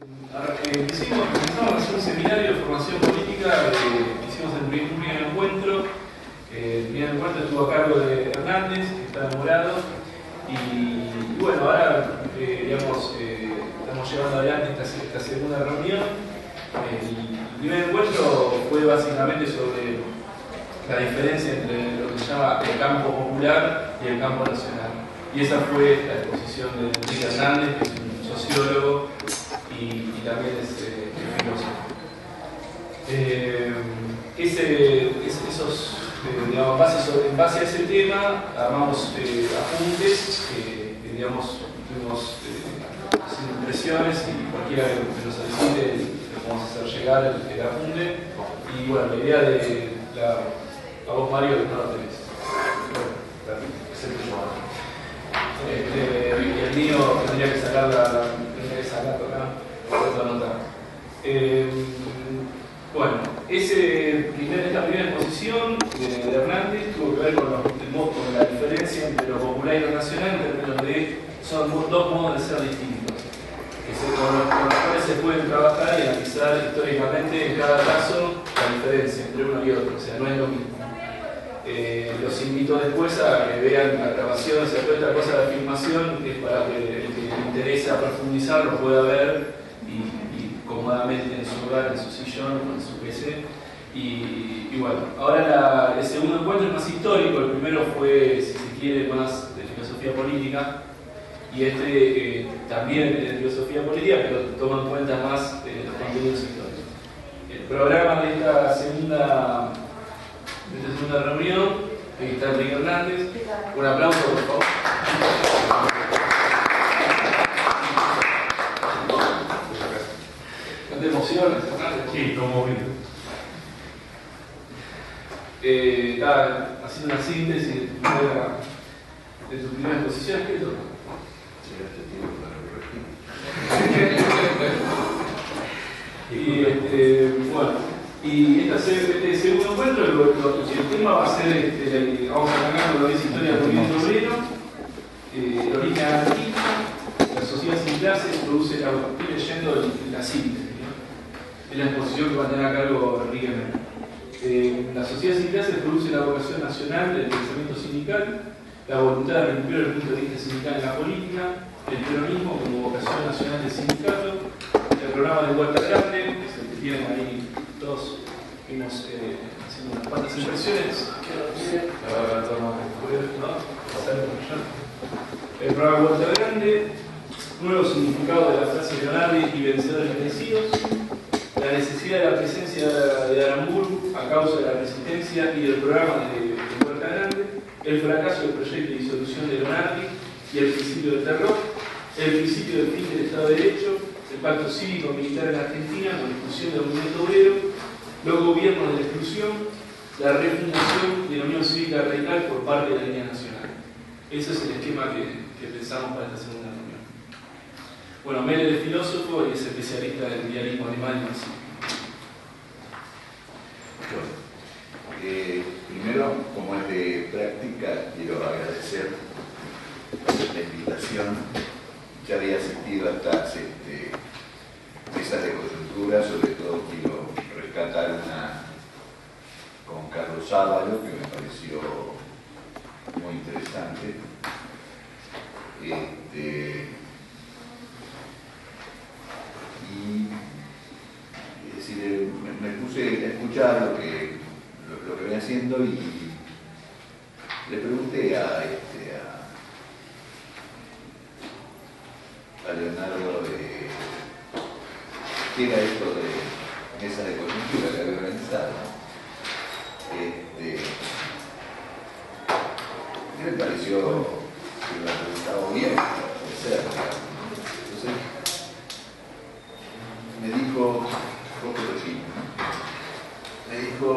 Empezamos a hacer un seminario de formación política que hicimos en un primer encuentro. El primer encuentro estuvo a cargo de Hernández, que está enamorado. Y bueno, ahora estamos llevando adelante esta segunda reunión. El primer encuentro fue básicamente sobre la diferencia entre lo que se llama el campo popular y el campo nacional. Y esa fue la exposición de Enrique Hernández, que es un sociólogo y también es filósofo. En base a ese tema armamos apuntes que tuvimos sin impresiones, y cualquiera que nos solicite le podemos hacer llegar el apunte. Y bueno, la idea a vos, Mario, no lo tenés. Bueno, excepto yo. Y el mío tendría que sacar acá, para anotar. Bueno, esta primera exposición de Hernández tuvo que ver con la diferencia entre lo popular y lo nacional, en términos de son dos modos de ser distintos, con los cuales se pueden trabajar y analizar históricamente en cada caso la diferencia entre uno y otro, o sea, no es lo mismo. Los invito después a que vean la grabación, o sea, toda esta cosa de la filmación, que es para que el que le interesa profundizar lo pueda ver y cómodamente en su lugar, en su sillón o en su PC. Y bueno, ahora el segundo encuentro es más histórico. El primero fue, si se quiere, más de filosofía política, y este también es de filosofía política, pero toma en cuenta más los contenidos históricos. El programa de esta segunda reunión, aquí está Enrique Hernández. Un aplauso, por favor. ¿No te emocionas, Hernández? Sí, todo movido. Estaba haciendo una síntesis de tu primera exposición. ¿Qué es lo? Y este segundo encuentro, el tema va a ser, vamos a arrancar con lo que es historia del movimiento obrero, el origen anarquista, la sociedad sin clases produce, estoy leyendo la síntesis, ¿no? Es la exposición que va a tener a cargo Enrique Hernández. La sociedad sin clases produce la vocación nacional del pensamiento sindical, la voluntad de recuperar el punto de vista sindical en la política, el peronismo como vocación nacional del sindicato, el programa de Huerta Grande, que es el que tienen ahí todos, fuimos haciendo unas cuantas impresiones. El programa de Huerta Grande, nuevo significado de la frase Leonardi y vencedores vencidos, la necesidad de la presencia de Aramburu a causa de la resistencia y del programa de Huerta Grande, el fracaso del proyecto de disolución de Leonardi y el principio del terror, el principio del fin del Estado de Derecho, el pacto cívico-militar en Argentina con la exclusión del movimiento obrero, los gobiernos de la exclusión, la refundación de la Unión Cívica Radical por parte de la línea nacional. Ese es el esquema que pensamos para esta segunda reunión. Bueno, Mele es filósofo y es especialista en idealismo alemán y marxismo. Primero, como es de práctica, quiero agradecer la invitación. Ya había asistido a estas mesas de coyuntura, sobre todo quiero rescatar una con Carlos Ávalo, que me pareció muy interesante. Y es decir, me puse a escuchar lo que venía haciendo y le pregunté a Leonardo qué era esto de mesa de coyuntura que había organizado. Y me pareció que me ha preguntado bien, puede ser. Entonces me dijo, un poco chino, ¿no? Me dijo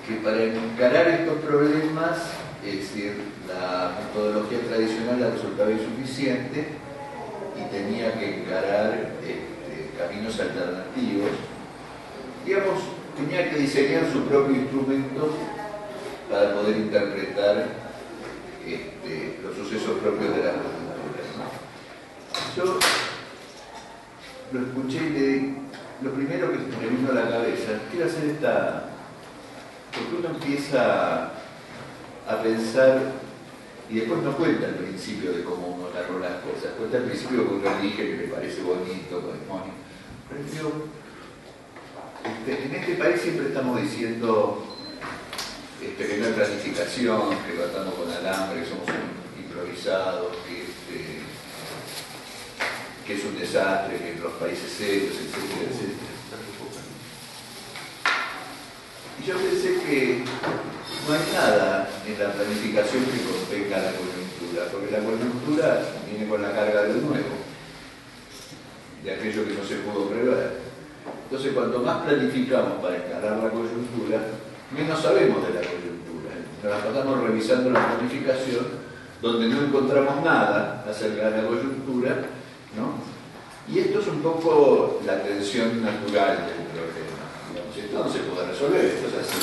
que para encarar estos problemas, es decir, la metodología tradicional le resultaba insuficiente y tenía que encarar caminos alternativos. Digamos, tenía que diseñar su propio instrumento para poder interpretar los sucesos propios de la coyuntura, ¿no? Yo lo escuché y lo primero que me vino a la cabeza, quiero hacer esta... Porque uno empieza a pensar y después no cuenta el principio de cómo uno narró las cosas, cuenta el principio que uno elige, que le parece bonito, pero en este país siempre estamos diciendo que no hay planificación, que tratamos con alambre, que somos improvisados, que es un desastre, que en los países serios, etcétera, etcétera. Y yo pensé que no hay nada en la planificación que contenga la coyuntura, porque la coyuntura viene con la carga de lo nuevo, de aquello que no se pudo prever. Entonces, cuanto más planificamos para encarar la coyuntura, menos sabemos de la coyuntura. Nos la pasamos revisando la planificación, donde no encontramos nada acerca de la coyuntura, ¿no? Y esto es un poco la tensión natural del problema. Digamos, esto no se puede resolver, esto es así.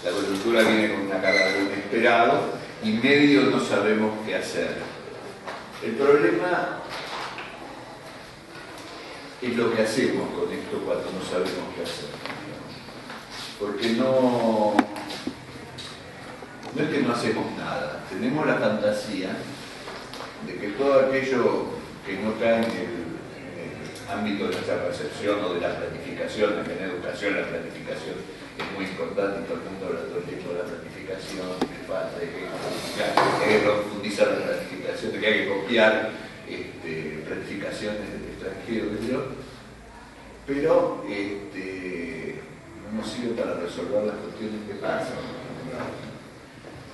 La coyuntura viene con una carga de inesperado y medio no sabemos qué hacer. El problema es lo que hacemos con esto cuando no sabemos qué hacer. Porque no es que no hacemos nada, tenemos la fantasía de que todo aquello que no cae en el ámbito de nuestra percepción o de la planificación, en la educación la planificación es muy importante y todo el mundo habla todo el tiempo de la planificación, de falta de que hay que profundizar la planificación, de que hay que copiar planificaciones del extranjero, pero no nos sirve para resolver las cuestiones que pasan.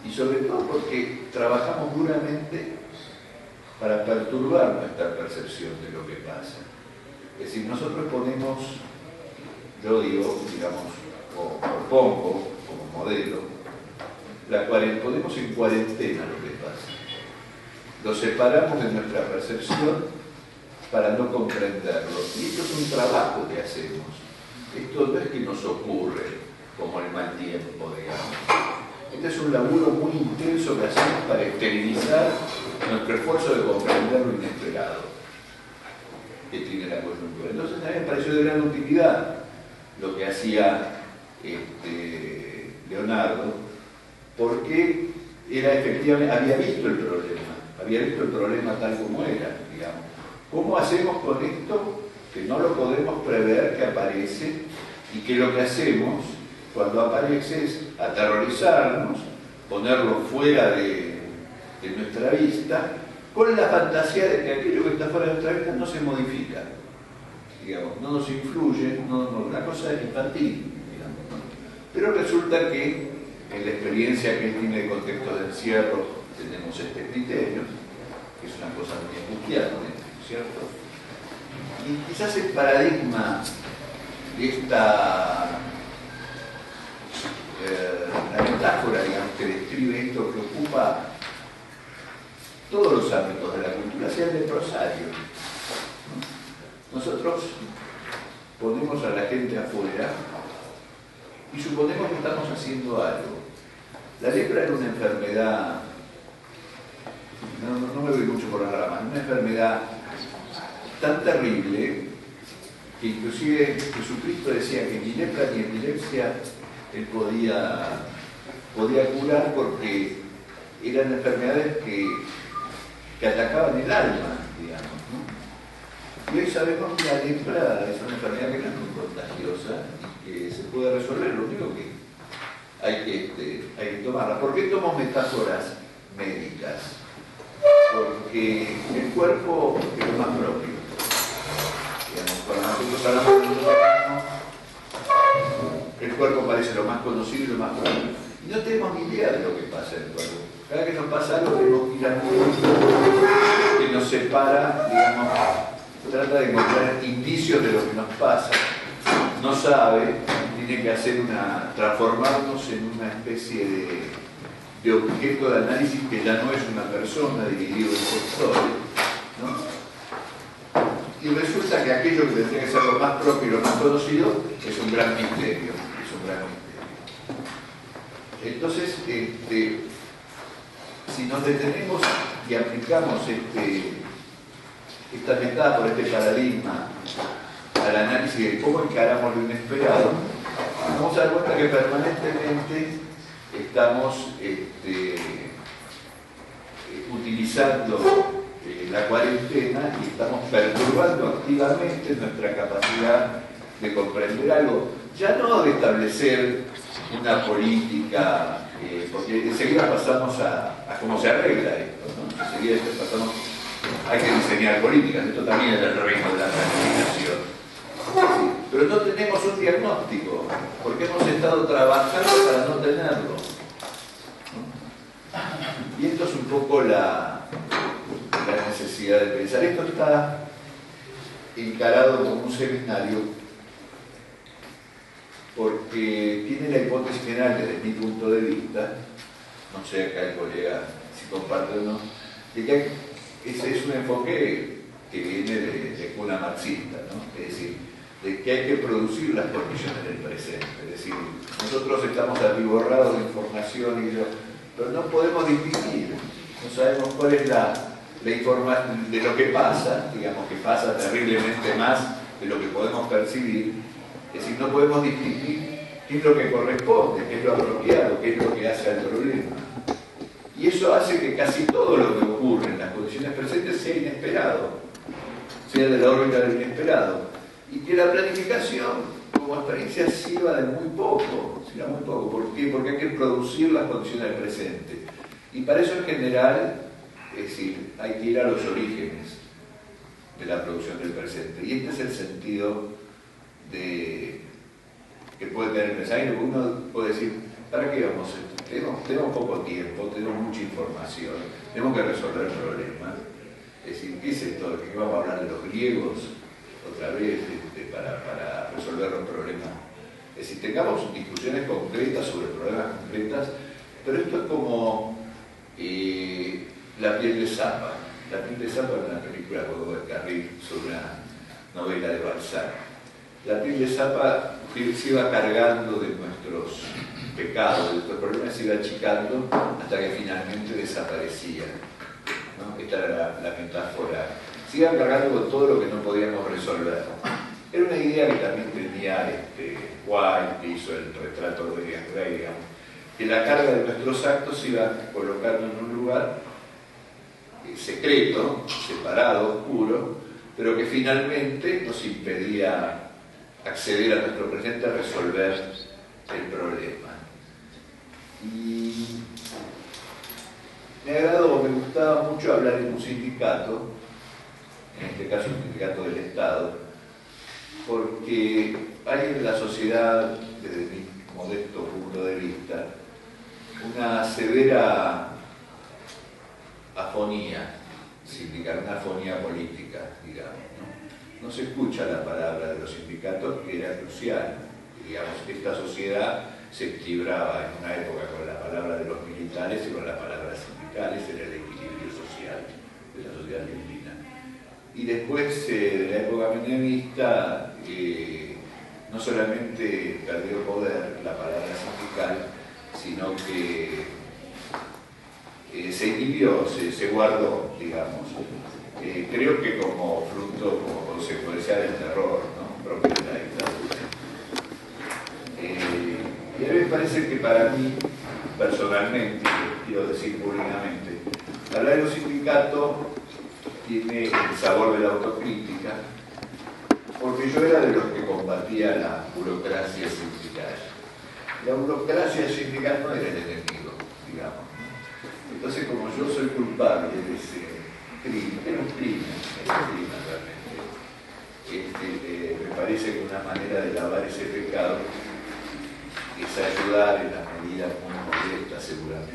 Y sobre todo porque trabajamos duramente para perturbar nuestra percepción de lo que pasa. Es decir, nosotros ponemos, yo digo, digamos, o propongo como modelo, ponemos en cuarentena lo que pasa. Lo separamos de nuestra percepción para no comprenderlo. Y esto es un trabajo que hacemos. Esto no es que nos ocurre como el mal tiempo, digamos. Este es un laburo muy intenso que hacemos para esterilizar nuestro esfuerzo de comprender lo inesperado que tiene la coyuntura. Entonces a mí me pareció de gran utilidad lo que hacía Leonardo, porque era efectivamente, había visto el problema tal como era, digamos. ¿Cómo hacemos con esto que no lo podemos prever, que aparece, y que lo que hacemos cuando aparece es aterrorizarnos, ponerlo fuera de nuestra vista, con la fantasía de que aquello que está fuera de nuestra vista no se modifica, digamos, no nos influye, una cosa es infantil, digamos, ¿no? Pero resulta que en la experiencia que él tiene de contexto de encierro tenemos este criterio, que es una cosa muy angustiante, ¿cierto? Y quizás el paradigma de esta la metáfora, digamos, que describe esto, que ocupa todos los ámbitos de la cultura, sea el leprosario. Nosotros ponemos a la gente afuera y suponemos que estamos haciendo algo. La lepra era una enfermedad, no me voy mucho por las ramas, una enfermedad tan terrible que inclusive Jesucristo decía que ni lepra ni epilepsia él podía curar, porque eran enfermedades que atacaban el alma, digamos, ¿no? Y hoy sabemos que la lepra es una enfermedad que no es muy contagiosa y que se puede resolver, lo único que hay que tomarla. ¿Por qué tomo metáforas médicas? Porque el cuerpo es lo más propio. Digamos, cuando nosotros hablamos de nosotros, el cuerpo parece lo más conocido y lo más propio. Y no tenemos ni idea de lo que pasa en el cuerpo. Cada que nos pasa algo tenemos que ir al mundo que nos separa, digamos, trata de encontrar indicios de lo que nos pasa. No sabe, tiene que transformarnos en una especie de objeto de análisis que ya no es una persona dividido en sectores, ¿no? Y resulta que aquello que tendría que ser lo más propio y lo más conocido es un gran misterio. Entonces, si nos detenemos y aplicamos esta metáfora, este paradigma al análisis de cómo encaramos lo inesperado, nos vamos a dar cuenta que permanentemente estamos utilizando la cuarentena y estamos perturbando activamente nuestra capacidad de comprender algo, ya no de establecer una política, porque enseguida pasamos a cómo se arregla esto, ¿no? Enseguida pasamos, hay que diseñar políticas, esto también es el reino de la planificación. Sí, pero no tenemos un diagnóstico, porque hemos estado trabajando para no tenerlo. Y esto es un poco la necesidad de pensar. Esto está encarado como un seminario porque tiene la hipótesis general desde mi punto de vista, no sé acá el colega si comparte o no, de que ese es un enfoque que viene de cuna marxista, ¿no? Es decir, de que hay que producir las condiciones del presente. Es decir, nosotros estamos atiborrados de información pero no podemos distinguir, no sabemos cuál es la información de lo que pasa, digamos que pasa terriblemente más de lo que podemos percibir. Es decir, no podemos distinguir qué es lo que corresponde, qué es lo apropiado, qué es lo que hace al problema. Y eso hace que casi todo lo que ocurre en las condiciones presentes sea inesperado, sea de la órbita del inesperado. Y que la planificación como experiencia sirva de muy poco. ¿Por qué? Porque hay que producir las condiciones del presente. Y para eso en general, es decir, hay que ir a los orígenes de la producción del presente. Y este es el sentido que puede tener el pensamiento. Uno puede decir, ¿para qué vamos a esto? Tenemos poco tiempo, tenemos mucha información, tenemos que resolver el problema. Es decir, ¿qué es esto? ¿Que vamos a hablar de los griegos otra vez para resolver los problemas? Es decir, tengamos discusiones concretas sobre problemas concretos, pero esto es como La piel de Zapa. La piel de Zapa es una película de Carril sobre una novela de Balzac. La piel de Zapa se iba cargando de nuestros pecados, de nuestros problemas, se iba achicando hasta que finalmente desaparecía, ¿no? Esta era la metáfora. Se iba cargando con todo lo que no podíamos resolver. Era una idea que también tenía White, que hizo el retrato de Dorian Gray, digamos, que la carga de nuestros actos se iba colocando en un lugar secreto, separado, oscuro, pero que finalmente nos impedía acceder a nuestro presente a resolver el problema. Y me gustaba mucho hablar en un sindicato, en este caso un sindicato del Estado, porque hay en la sociedad, desde mi modesto punto de vista, una severa afonía sindical, una afonía política, digamos, ¿no? No se escucha la palabra de los sindicatos, que era crucial. Digamos, esta sociedad se equilibraba en una época con la palabra de los militares y con las palabras sindicales, era el equilibrio social de la sociedad argentina. Y después de la época menemista, no solamente perdió poder la palabra sindical, sino que se inhibió, se guardó, digamos. Creo que como fruto, como consecuencia del terror, ¿no? Propio de la dictadura. Y a mí me parece que para mí, personalmente, quiero decir públicamente, hablar de los sindicatos tiene el sabor de la autocrítica, porque yo era de los que combatía la burocracia sindical. La burocracia sindical no era el enemigo, digamos. Entonces, como yo soy culpable de ese crimen, era un crimen realmente, me parece que una manera de lavar ese pecado es ayudar en la medida muy modesta, seguramente,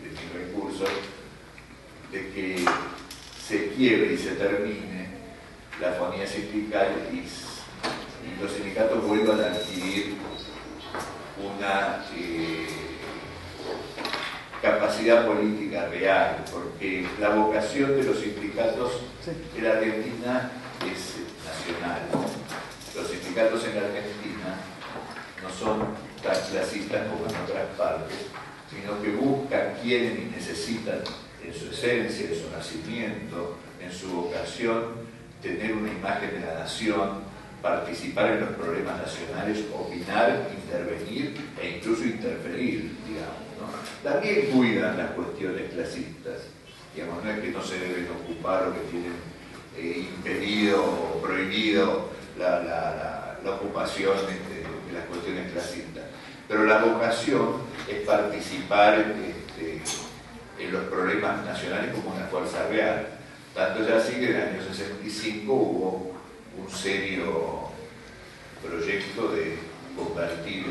de mis recursos, de que se quiebre y se termine la afonía sindical y los sindicatos vuelvan a adquirir una capacidad política real, porque la vocación de los sindicatos en la Argentina es nacional. Los sindicatos en la Argentina no son tan clasistas como en otras partes, sino que buscan, quieren y necesitan en su esencia, en su nacimiento, en su vocación, tener una imagen de la nación, participar en los problemas nacionales, opinar, intervenir e incluso interferir, digamos, ¿no? También cuidan las cuestiones clasistas, digamos, no es que no se deben ocupar o que tienen impedido o prohibido la ocupación de las cuestiones clasistas, pero la vocación es participar en los problemas nacionales como una fuerza real. Tanto es así que en el año 65 hubo un serio proyecto de convertir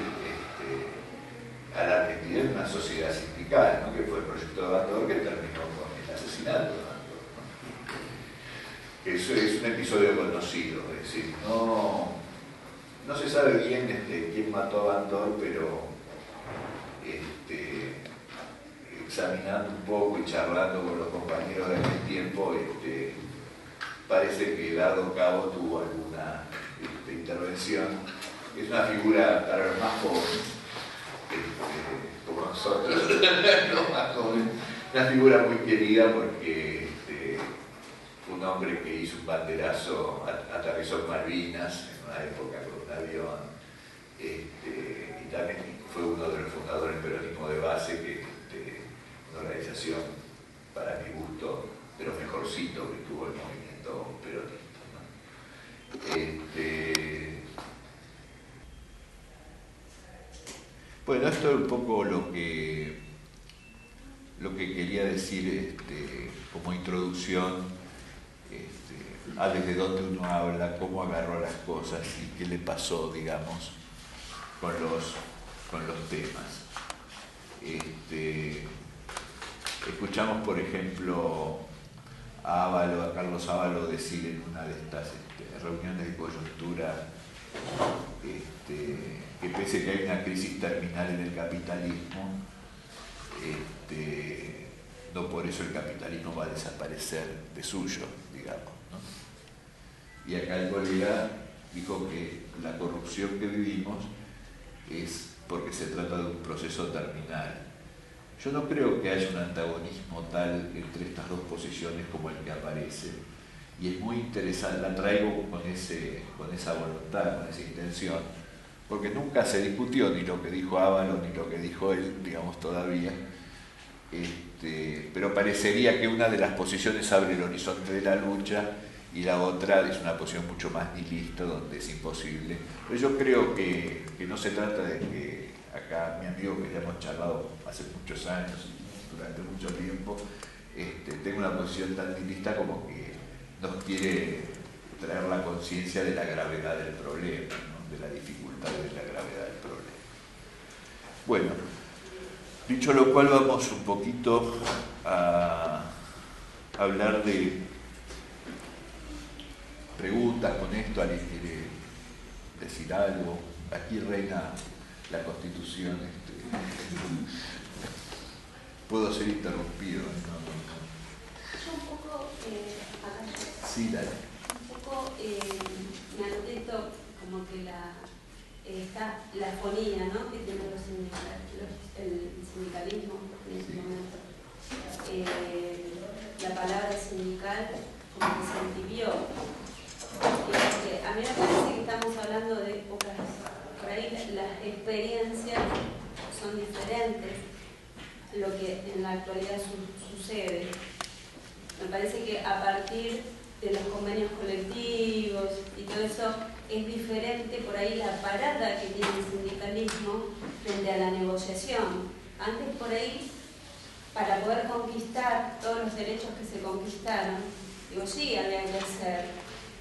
a la Argentina en una sociedad sindical, ¿no? Que fue el proyecto de Bandor, que terminó con el asesinato de Bandor, ¿no? Eso es un episodio conocido, es decir, no se sabe bien quién mató a Bandor, pero examinando un poco y charlando con los compañeros de aquel tiempo, parece que Eduardo Cabo tuvo alguna intervención. Es una figura para los más jóvenes, como nosotros, los más jóvenes, una figura muy querida porque fue un hombre que hizo un banderazo, aterrizó en Malvinas en una época con un avión, y también fue uno de los fundadores del peronismo de base, que una organización, para mi gusto, de lo mejorcito que tuvo el movimiento peronista, ¿no? Bueno, esto es un poco lo que quería decir como introducción, desde dónde uno habla, cómo agarró las cosas y qué le pasó, digamos, con los temas. Escuchamos, por ejemplo, a Carlos Ábalos decir en una de estas reuniones de coyuntura que pese que hay una crisis terminal en el capitalismo, no por eso el capitalismo va a desaparecer de suyo, digamos, ¿no? Y acá el colega dijo que la corrupción que vivimos es porque se trata de un proceso terminal. Yo no creo que haya un antagonismo tal entre estas dos posiciones como el que aparece, y es muy interesante, la traigo con esa voluntad, con esa intención, porque nunca se discutió ni lo que dijo Ábalos ni lo que dijo él, digamos, todavía, pero parecería que una de las posiciones abre el horizonte de la lucha y la otra es una posición mucho más nihilista, donde es imposible. Pero yo creo que no se trata de que acá mi amigo, que ya hemos charlado hace muchos años, durante mucho tiempo, tenga una posición tan nihilista como que nos quiere traer la conciencia de la gravedad del problema, ¿no? De la dificultad de la gravedad del problema. Bueno, dicho lo cual, vamos un poquito a hablar de preguntas con esto. ¿Alguien quiere decir algo? Aquí reina la Constitución. Puedo ser interrumpido, ¿no? Yo un poco, Sí, dale. un poco me anoté esto como que la fonía, ¿no? Que tiene el sindicalismo en este momento. La palabra sindical como que se entibió. A mí me parece que estamos hablando de épocas, por ahí las experiencias son diferentes, lo que en la actualidad sucede. Me parece que a partir de los convenios colectivos y todo eso es diferente por ahí la parada que tiene el sindicalismo frente a la negociación. Antes por ahí, para poder conquistar todos los derechos que se conquistaron, digo, sí, había que hacer,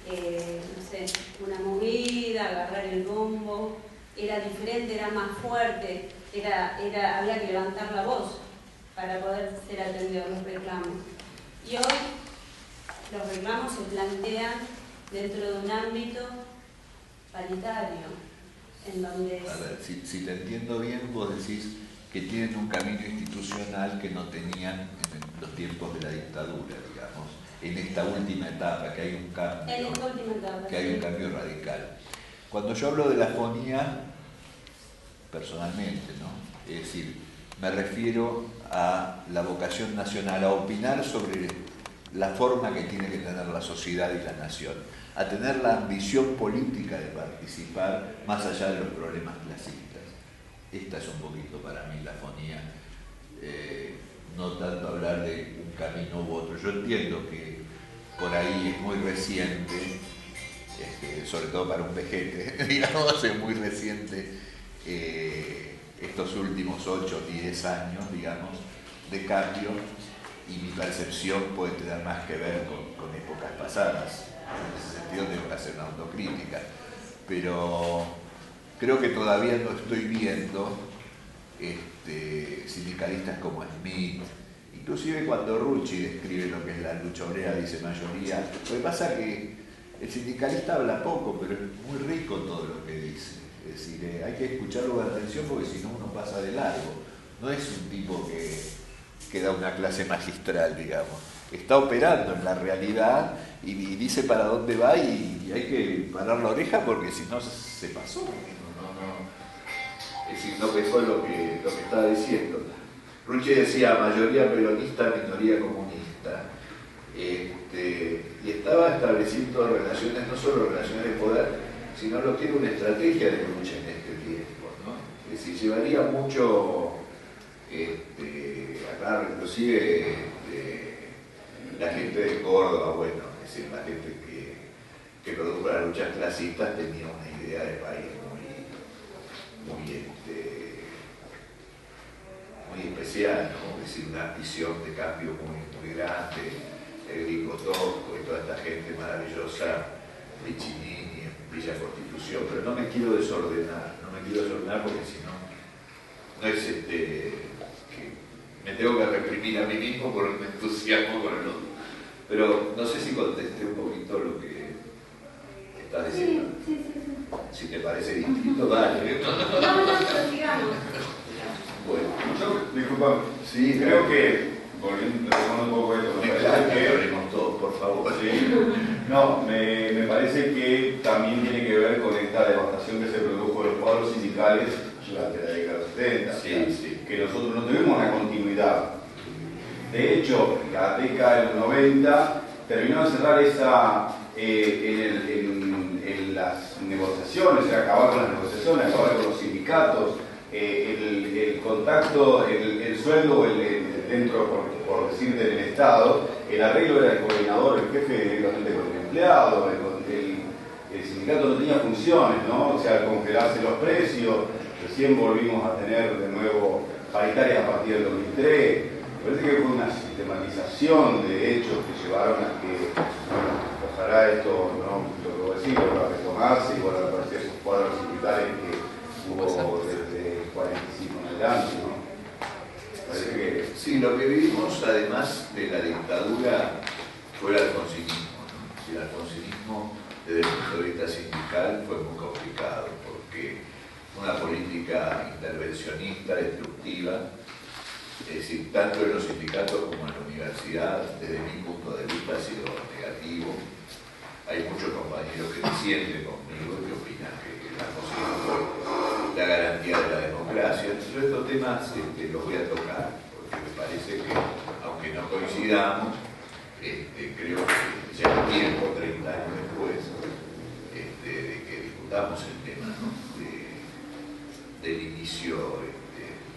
no sé, una movida, agarrar el bombo, era diferente, era más fuerte, había que levantar la voz para poder ser atendidos los reclamos. Y hoy los reclamos se plantean dentro de un ámbito paritario, en donde... A ver, si te entiendo bien, vos decís que tienen un camino institucional que no tenían en los tiempos de la dictadura, digamos, en esta última etapa, que hay un cambio, en esta última etapa, que hay un cambio radical. Cuando yo hablo de la fonía, personalmente, ¿no? Es decir, me refiero a la vocación nacional, a opinar sobre la forma que tiene que tener la sociedad y la nación, a tener la ambición política de participar más allá de los problemas clasistas. Esta es un poquito para mí la fonía, no tanto hablar de un camino u otro. Yo entiendo que por ahí es muy reciente, sobre todo para un vejete, digamos, es muy reciente estos últimos 8 o 10 años, digamos, de cambio, y mi percepción puede tener más que ver con épocas pasadas. En ese sentido tengo que hacer una autocrítica, pero creo que todavía no estoy viendo sindicalistas como Smith, inclusive cuando Rucci describe lo que es la lucha obrera, dice mayoría. Lo que pasa es que el sindicalista habla poco, pero es muy rico todo lo que dice. Es decir, hay que escucharlo con atención porque si no uno pasa de largo. No es un tipo que da una clase magistral, digamos. Está operando en la realidad y dice para dónde va y hay que parar la oreja porque si no se pasó. Es decir, no pesó lo que estaba diciendo. Rucci decía mayoría peronista, minoría comunista. Y estaba estableciendo relaciones, no solo relaciones de poder, sino lo que era una estrategia de lucha en este tiempo, ¿no? Es decir, llevaría mucho, acá inclusive la gente de Córdoba, bueno, es decir, la gente que produjo las luchas clasistas tenía una idea de país muy especial, ¿no? Es decir, una visión de cambio muy grande, el Gringo Tosco y toda esta gente maravillosa, Piccinini, Villa Constitución, pero no me quiero desordenar porque si no es que me tengo que reprimir a mí mismo porque me entusiasmo con el otro. Pero no sé si contesté un poquito lo que estás diciendo. Sí. Si te parece distinto, dale. No, sigamos. Bueno, yo, disculpa, sí, creo que, retomando un poco esto, me parece que hablemos todos, por favor. Sí, no, me parece que también tiene que ver con esta devastación que se produjo de los cuadros sindicales durante la década de los 70, Sí. que nosotros no tuvimos una continuidad. De hecho, la década de los 90 terminó de cerrar esa en las negociaciones, acabar con las negociaciones, acabar con los sindicatos, el contacto, el sueldo dentro, por decir, del Estado, el arreglo era el coordinador, el jefe directamente con el empleado, el sindicato no tenía funciones, ¿no? O sea, al congelarse los precios, recién volvimos a tener de nuevo paritarias a partir del 2003. Me parece que fue una sistematización de hechos que llevaron a que, bueno, ojalá esto, no lo voy a decir, vuelva a retomarse y vuelva a aparecer esos cuadros sindicales que hubo desde el 45 en adelante, ¿no? Parece que... Sí, lo que vivimos además de la dictadura fue el alfonsinismo, ¿no? El alfonsinismo desde el punto de vista sindical fue muy complicado porque una política intervencionista, destructiva, es decir, tanto en los sindicatos como en la universidad, desde mi punto de vista ha sido negativo. Hay muchos compañeros que disienten conmigo y que opinan que la constitución fue la garantía de la democracia. Entonces estos temas los voy a tocar, porque me parece que, aunque no coincidamos, creo que ya es tiempo, 30 años después, de que discutamos el tema, ¿no? Del inicio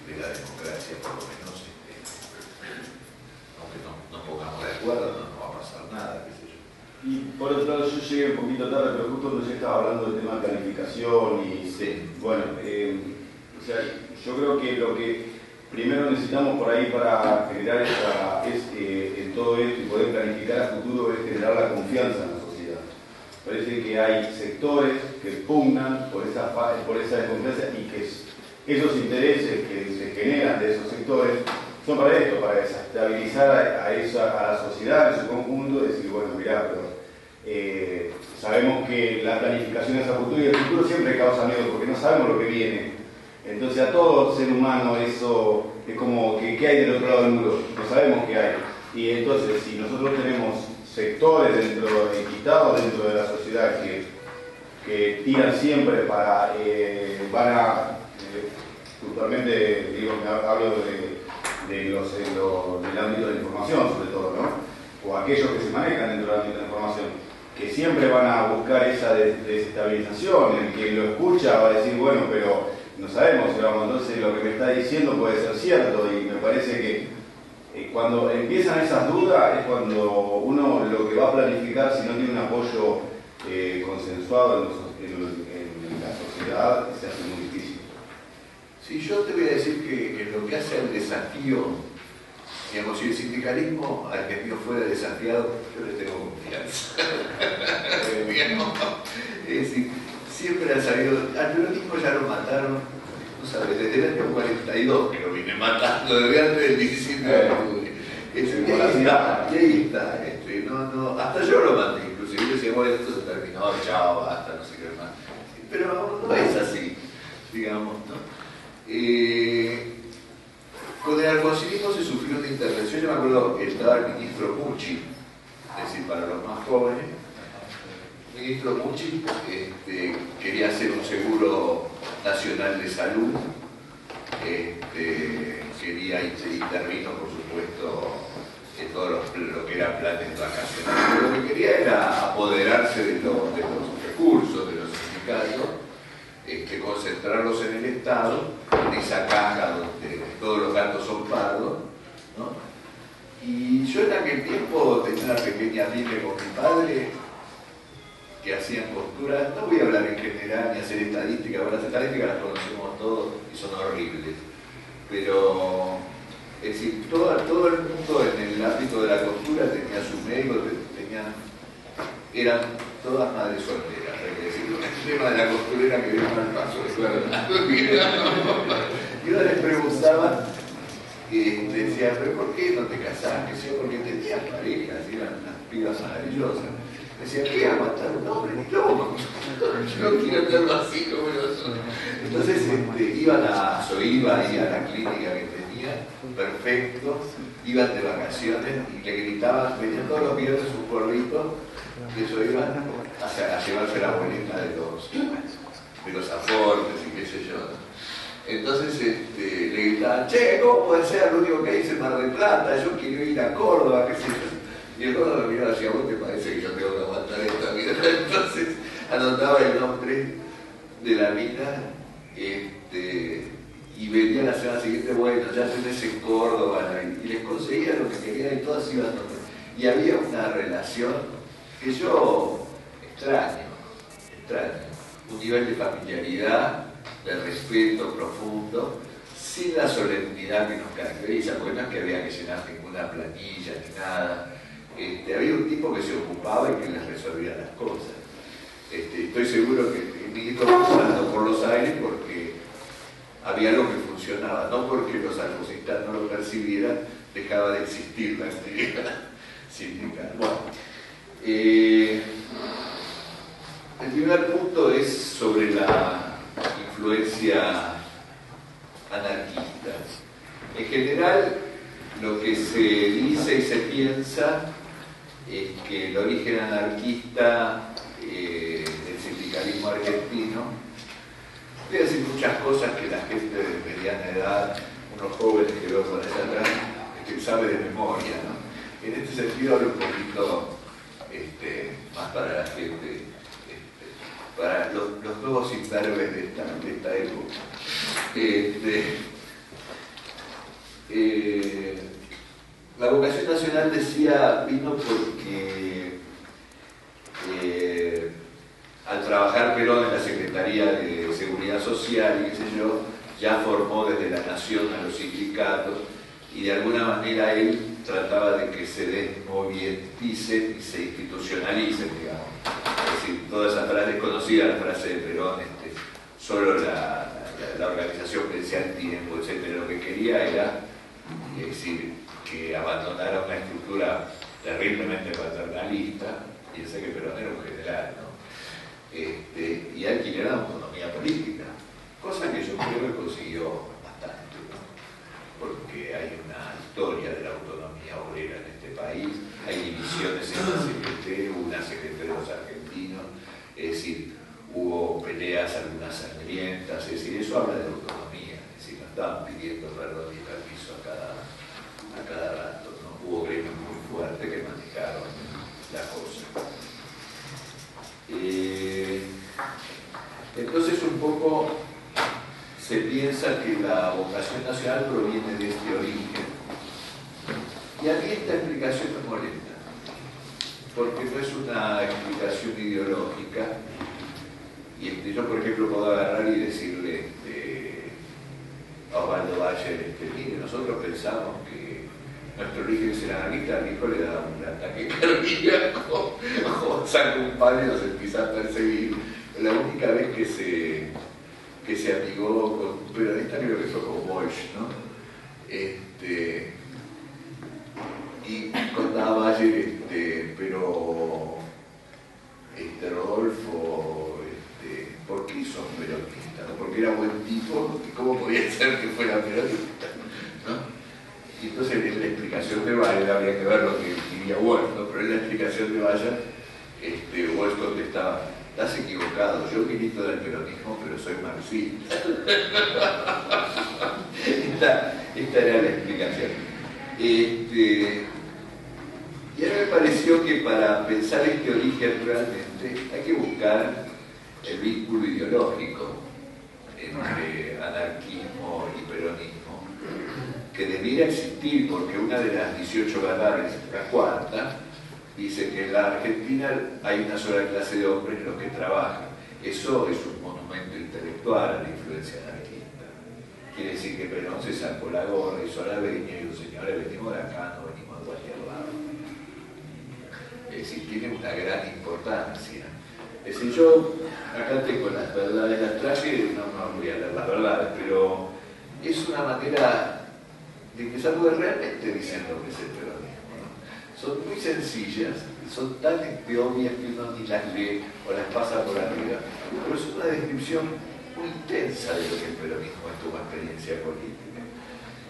de la democracia, por lo menos, aunque no nos pongamos de acuerdo, no va a pasar nada, qué sé yo. Y por otro lado, yo llegué un poquito tarde, pero justo cuando ya estaba hablando del tema de planificación y, Sí. bueno, o sea, yo creo que lo que primero necesitamos por ahí para generar en todo esto y poder planificar a futuro es generar la confianza en la sociedad. Parece que hay sectores que pugnan por esa desconfianza y que esos intereses que se generan de esos sectores son para esto, para desestabilizar a la sociedad en su conjunto, decir, bueno, mirá, pero sabemos que la planificación es a futuro y el futuro siempre causa miedo porque no sabemos lo que viene. Entonces a todo ser humano eso es como que ¿qué hay del otro lado del muro? No sabemos qué hay. Y entonces si nosotros tenemos sectores quitados dentro de la sociedad que tiran siempre para, van a, puntualmente digo, hablo del ámbito de la información sobre todo, ¿no? O aquellos que se manejan dentro del ámbito de la información, que siempre van a buscar esa desestabilización. El que lo escucha va a decir, bueno, pero no sabemos, digamos, entonces lo que me está diciendo puede ser cierto, y me parece que cuando empiezan esas dudas es cuando uno lo que va a planificar, si no tiene un apoyo consensuado en la sociedad, se hace muy difícil. Sí, yo te voy a decir que en lo que hace al desafío, digamos, si el sindicalismo argentino fuera desafiado, yo le tengo confianza. Digamos, es decir, siempre han sabido, al peronismo ya lo mataron, no sabes, desde el año 42 que lo vine matando, desde antes del 17 de octubre. Y ahí está, hasta yo lo maté, inclusive decía, bueno, esto se terminó, chao, basta, no sé qué más. Pero no es así, digamos, ¿no? Con el alfonsinismo se sufrió una intervención. Yo me acuerdo que estaba el ministro Mucci, es decir, para los más jóvenes. El ministro Mucci quería hacer un seguro nacional de salud, quería intervino, por supuesto, en todo lo que era planes vacacionales. Pero lo que quería era apoderarse de los recursos de los sindicatos, concentrarlos en el Estado, en esa caja donde todos los gatos son pardos, ¿no? Y yo en aquel tiempo tenía una pequeña pyme con mi padre que hacían costuras, no voy a hablar en general ni hacer estadísticas, porque las estadísticas las conocemos todos y son horribles, pero es decir, todo el mundo en el ámbito de la costura tenía su médico, eran todas madres solteras, hay que decirlo. El tema de la costurera que dio mal paso, y uno les preguntaba, decía, pero ¿por qué no te casás? Decía, porque tenías parejas, eran unas pibas maravillosas. Decía, ¿qué aguantar un hombre? No, yo no quiero tenerlo así como yo. Entonces iban a Soiva y a la clínica que tenía, perfecto, iban de vacaciones y le gritaban, venían todos los viernes un porrito, y eso iban a llevarse la boleta de los aportes y qué sé yo, ¿no? Entonces le gritaban, che, ¿cómo puede ser? Lo único que hay es Mar del Plata, yo quiero ir a Córdoba, qué sé yo. Y el gordo lo miraba hacia vos, te parece que yo tengo que aguantar esta vida. Entonces anotaba el nombre de la mina y venía la semana siguiente, bueno, ya tenés en Córdoba, y les conseguía lo que querían y todas iban a tomar. Y había una relación que yo extraño, un nivel de familiaridad, de respeto profundo, sin la solemnidad que nos caracteriza, porque no es que había que llenar ninguna planilla ni nada. Había un tipo que se ocupaba y que les resolvía las cosas. Estoy seguro que el ministro pasando por los aires porque había algo que funcionaba, no porque los alfonsinistas no lo percibieran, dejaba de existir la actividad sindical. Bueno, el primer punto es sobre la influencia anarquista. En general, lo que se dice y se piensa es que el origen anarquista del sindicalismo argentino, voy a decir muchas cosas que la gente de mediana edad, unos jóvenes que veo por allá atrás, que sabe de memoria, ¿no? En este sentido hablo un poquito más para la gente, para los nuevos imberbes de esta época. La vocación nacional, decía, vino porque al trabajar Perón en la Secretaría de Seguridad Social y qué sé yo, ya formó desde la Nación a los sindicatos y de alguna manera él trataba de que se desmovieticen y se institucionalicen, digamos. Es decir, toda esa frase, desconocida la frase de Perón, solo la organización pensé al tiempo, etc. Lo que quería era, es decir, que abandonara una estructura terriblemente paternalista, piensa que Perón era un general, ¿no? Y adquiriera una autonomía política, cosa que yo creo que consiguió bastante, ¿no? Porque hay una historia de la autonomía obrera en este país, hay divisiones en la CGT, hubo una CGT de los argentinos, es decir, hubo peleas, algunas sangrientas, es decir, eso habla de autonomía, es decir, no estaban pidiendo perdón y permiso a cada rato, ¿no? Hubo gremios muy fuertes que manejaron piensa que la vocación nacional proviene de este origen. Y a mí esta explicación me molesta, porque no es una explicación ideológica. Y yo, por ejemplo, puedo agarrar y decirle a Osvaldo Bayer, mire, nosotros pensamos que nuestro origen es el anarquista, al hijo le da un ataque cardíaco, o saca un palo y nos empieza a perseguir. La única vez que se amigó con un periodista creo que fue con Bosch, ¿no? Y contaba Bayer, pero Rodolfo, ¿por qué sos peronista? ¿No? Porque era buen tipo, ¿y cómo podía ser que fuera peronista? ¿No? Y entonces en la explicación de Bayer habría que ver lo que diría Wolf, ¿no? Pero en la explicación de Bayer, Wolf contestaba: estás equivocado, yo milito del peronismo, pero soy marxista. Esta era la explicación. Y a mí me pareció que para pensar este origen realmente hay que buscar el vínculo ideológico entre anarquismo y peronismo, que debiera existir, porque una de las 18 verdades, la cuarta, dice que en la Argentina hay una sola clase de hombres, los que trabajan. Eso es un monumento intelectual a la influencia anarquista. Quiere decir que Perón se sacó la gorra, hizo la veña y dijo: señores, venimos de acá, no venimos de cualquier lado. Es decir, tiene una gran importancia. Es decir, yo acá tengo las verdades, las traje, no voy a leer las verdades, pero es una manera de empezar, porque realmente dicen lo que es el peronismo, ¿no? Son muy sencillas, son tan obvias que uno ni las lee o las pasa por arriba, pero es una descripción muy intensa de lo que el peronismo es como experiencia política.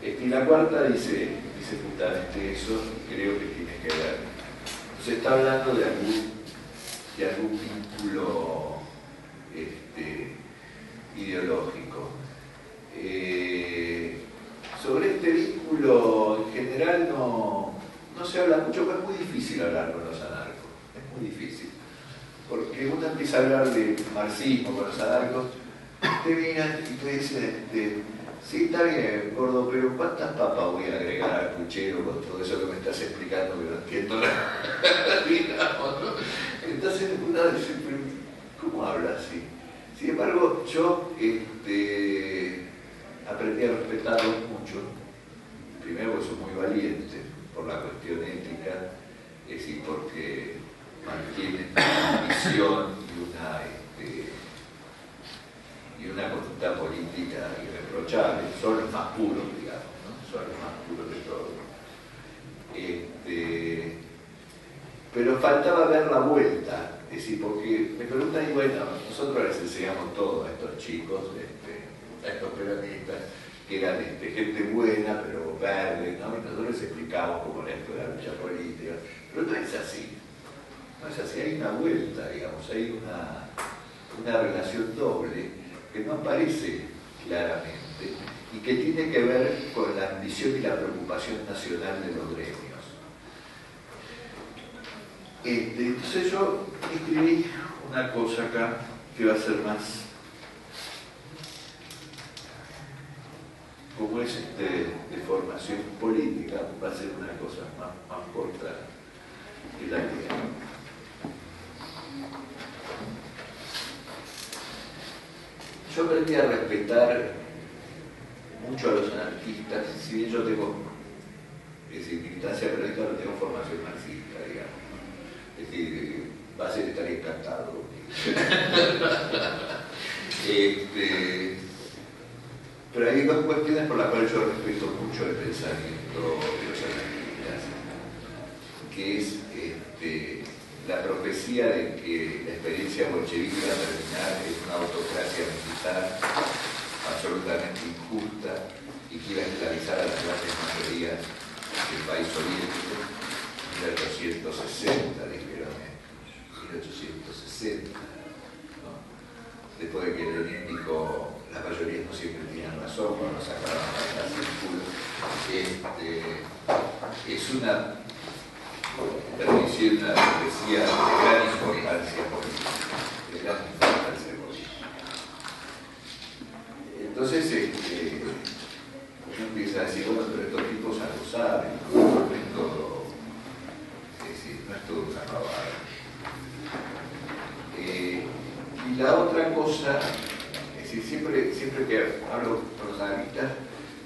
Y la cuarta dice justamente eso, y creo que tiene que ver. Se está hablando de algún vínculo ideológico. Sobre este vínculo en general no se habla mucho, pero es muy difícil hablar con los anarcos, es muy difícil, porque uno empieza a hablar de marxismo con los anarcos, te miran y te dicen, sí, está bien, gordo, pero ¿cuántas papas voy a agregar al puchero con todo eso que me estás explicando que no entiendo nada? Digamos, ¿no? Entonces uno dice, ¿cómo habla así? Sin embargo, yo aprendí a respetarlos mucho. Primero porque son muy valientes por la cuestión ética, es decir, porque mantienen una visión y una conducta política irreprochable. Son los más puros, digamos, ¿no? Son los más puros de todos. Pero faltaba ver la vuelta, es decir, porque me preguntan, y bueno, nosotros les enseñamos todo a estos chicos, a estos peronistas, que eran gente buena, pero verde, ¿no? Y nosotros les explicamos cómo era esto de la lucha política. Pero no es así, no es así, hay una vuelta, digamos, hay una relación doble que no aparece claramente y que tiene que ver con la ambición y la preocupación nacional de los gremios. Entonces yo escribí una cosa acá que va a ser más, como es de formación política, va a ser una cosa más corta que la mía. Yo aprendí a respetar mucho a los anarquistas, si bien yo tengo, es decir, militancia peronista, no tengo formación marxista, digamos. Es decir, va a ser estar encantado. Pero hay dos cuestiones por las cuales yo respeto mucho el pensamiento de los anarquistas, que es la profecía de que la experiencia bolchevique va a terminar en una autocracia militar absolutamente injusta y que iba a esclavizar a las grandes mayorías del país soviético. 1860, dijeron, 1860, ¿no? Después de que Lenin dijo, las mayorías no siempre tenían razón cuando sacaban la círculo, es una profecía de gran importancia política, Entonces, verdad, no es todo, es decir, no es todo una pavada. Y la otra cosa, es decir, siempre que hablo con los analistas,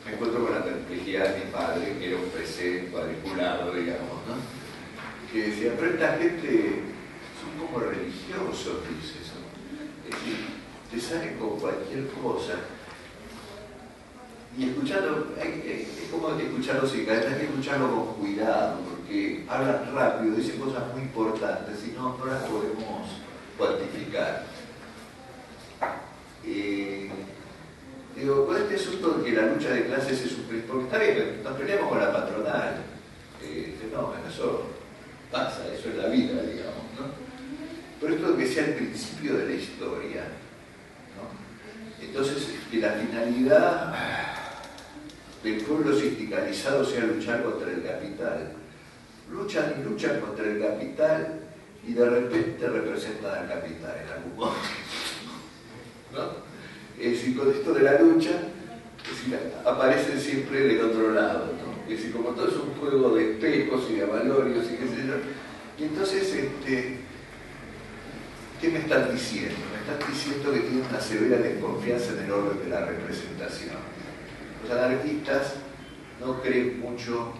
me encuentro con la perplejidad de mi padre, que era un PC cuadriculado, digamos, ¿no? Que decía, pero esta gente son como religiosos, dice eso. Es decir, te salen con cualquier cosa. Y escuchando, es como escucharlo sin caer, hay que escucharlo con cuidado, porque hablan rápido, dicen cosas muy importantes y no las podemos cuantificar. Digo, con este asunto de que la lucha de clases es un principio, porque está bien, nos peleamos con la patronal, fenómeno, eso pasa, eso es la vida, digamos, ¿no? Pero esto de que sea el principio de la historia, ¿no? Entonces, que la finalidad del pueblo sindicalizado sea luchar contra el capital. Luchan y luchan contra el capital y de repente representan al capital en algún momento, ¿no? Es decir, con esto de la lucha, es decir, aparecen siempre del otro lado, ¿no? Es decir, como todo es un juego de espejos y de valorios y qué sé yo. Y entonces, ¿qué me están diciendo? Me están diciendo que tienen una severa desconfianza en el orden de la representación. Los anarquistas no creen mucho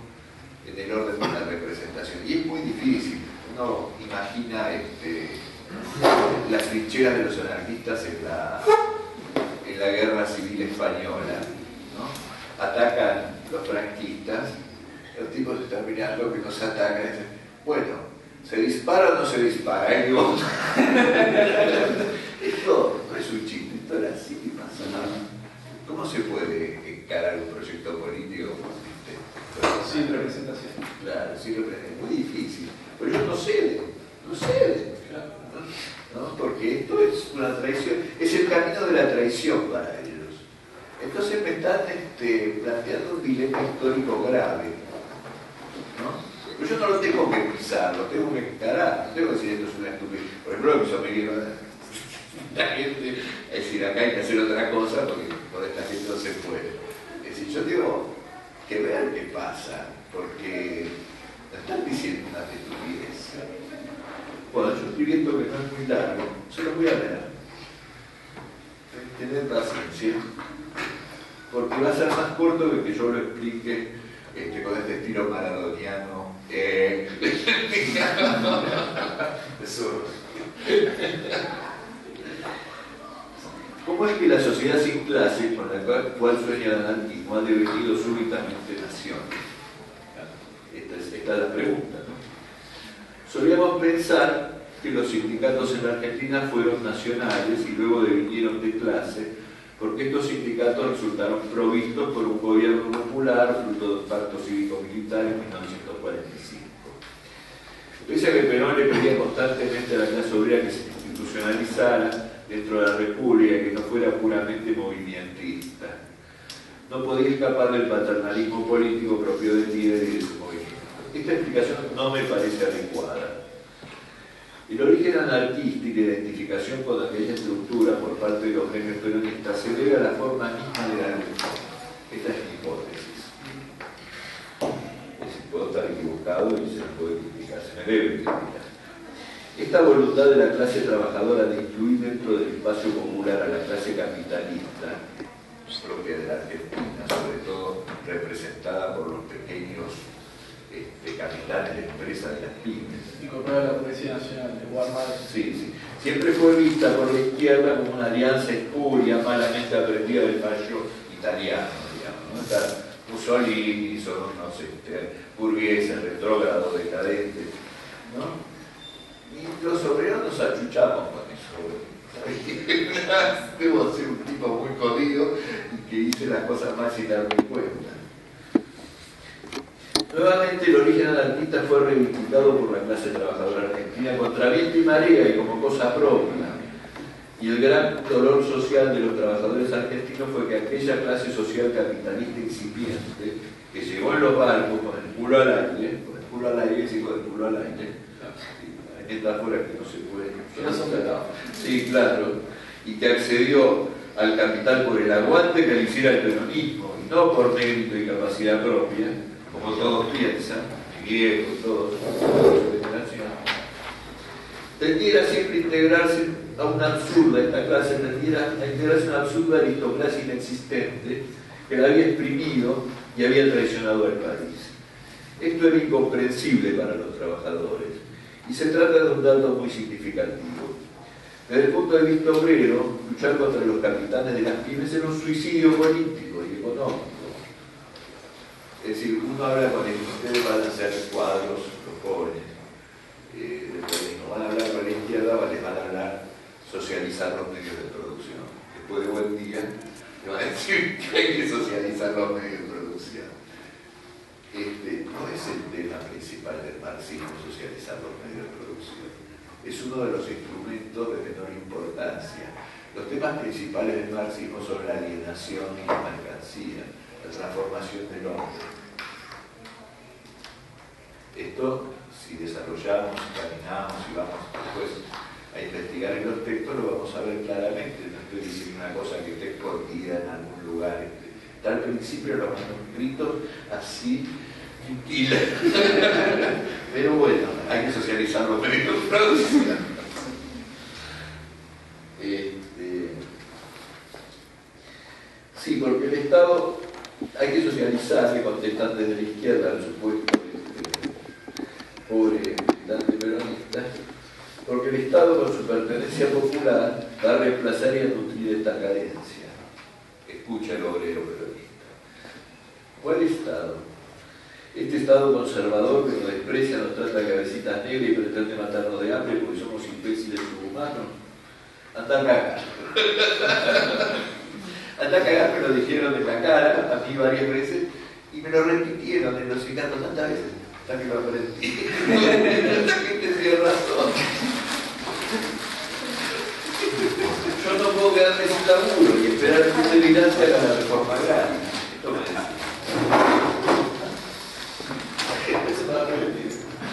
en el orden de la representación. Y es muy difícil. Uno imagina las trincheras de los anarquistas en la guerra civil española, ¿no? Atacan los franquistas, los tipos están mirando que nos atacan y dicen, bueno, ¿se dispara o no se dispara? Esto no es un chiste, esto era así, pasa nada. ¿Cómo se puede encarar un proyecto político sin representación? Claro, sin representación, es muy difícil. Pero ellos no ceden, ¿no? Porque esto es una traición, es el camino de la traición para ellos. Entonces me están planteando un dilema histórico grave, ¿no? Pero yo no lo tengo que pisar, lo tengo que encarar, no tengo que decir esto es una estupidez. Por ejemplo, mis amigos, la gente, es decir, acá hay que hacer otra cosa porque por esta gente no se puede. Es decir, yo digo que vean qué pasa, porque no están diciendo una estupidez. Bueno, yo estoy viendo que no es muy largo, se lo voy a leer. Tened paciencia, porque va a ser más corto que yo lo explique con este estilo maradoniano. Eso. ¿Cómo es que la sociedad sin clase, con la cual sueña el anarquismo, ha devenido súbitamente nación? Esta es la pregunta, ¿no? Solíamos pensar que los sindicatos en la Argentina fueron nacionales y luego devinieron de clase, porque estos sindicatos resultaron provistos por un gobierno popular fruto de un pacto cívico-militar en 1945. Pese a que Perón le pedía constantemente a la clase obrera que se institucionalizara dentro de la República, que no fuera puramente movimentista, no podía escapar del paternalismo político propio del líder y de su movimiento. Esta explicación no me parece adecuada. El origen anarquista y la identificación con aquella estructura por parte de los gremios peronistas se debe a la forma misma de la lucha. Esta es mi hipótesis. Puedo estar equivocado y se me puede criticar, se me debe criticar. Esta voluntad de la clase trabajadora de incluir dentro del espacio popular a la clase capitalista, propia de la Argentina, sobre todo representada por los pequeños capitales de empresas de las pymes. Incorporar a la Policía Nacional de Guarmar. Sí. Siempre fue vista por la izquierda como una alianza espuria, malamente aprendida del fallo italiano, digamos, ¿no? Está Mussolini, son unos burgueses, retrógrados, decadentes, ¿no? Y los obreros nos achuchamos con eso. Debo ser un tipo muy jodido y que hice las cosas más sin darme cuenta. Nuevamente el origen anarquista fue reivindicado por la clase trabajadora argentina contra viento y marea y como cosa propia. Y el gran dolor social de los trabajadores argentinos fue que aquella clase social capitalista incipiente, que llegó en los barcos con el culo al aire, sí, con el culo al aire, hay metáforas que no se pueden. Sí, claro, y que accedió al capital por el aguante que le hiciera el peronismo, y no por mérito y capacidad propia, como todos piensan, viejos, todos, su generación, tendiera siempre a integrarse a una absurda, esta clase tendiera a integrarse a una absurda aristocracia inexistente que la había exprimido y había traicionado al país. Esto era incomprensible para los trabajadores y se trata de un dato muy significativo. Desde el punto de vista obrero, luchar contra los capitanes de las pymes era un suicidio político y económico. Es decir, uno habla con ellos, ustedes van a hacer cuadros, los jóvenes, no van a hablar con la izquierda, les van a hablar socializar los medios de producción. Después de buen día, le van a decir que hay que socializar los medios de producción. No es el tema principal del marxismo, socializar los medios de producción. Es uno de los instrumentos de menor importancia. Los temas principales del marxismo son la alienación y la mercancía, la transformación del hombre. Esto, si desarrollamos, caminamos y vamos después a investigar en los textos, lo vamos a ver claramente. No estoy diciendo una cosa que esté escondida en algún lugar. Está al principio los manuscritos así, tranquila. Pero bueno, hay que socializar los medios de producción. Sí, porque el Estado hay que socializar, que contestan desde la izquierda al supuesto pobre militante peronista, porque el Estado con su pertenencia popular va a reemplazar y a nutrir esta carencia. Escucha el obrero peronista. ¿Cuál Estado? Este Estado conservador que nos desprecia, nos trata de cabecitas negras y pretende matarnos de hambre porque somos imbéciles subhumanos. Anda a cagar. Anda a cagar, me lo dijeron en la cara a mí varias veces y me lo repitieron en los sindicatos tantas veces hasta que lo aprendí. Hasta que te dio razón. Yo no puedo quedarme sin laburo y esperar que se delirante haga la reforma agraria. Esto me decía.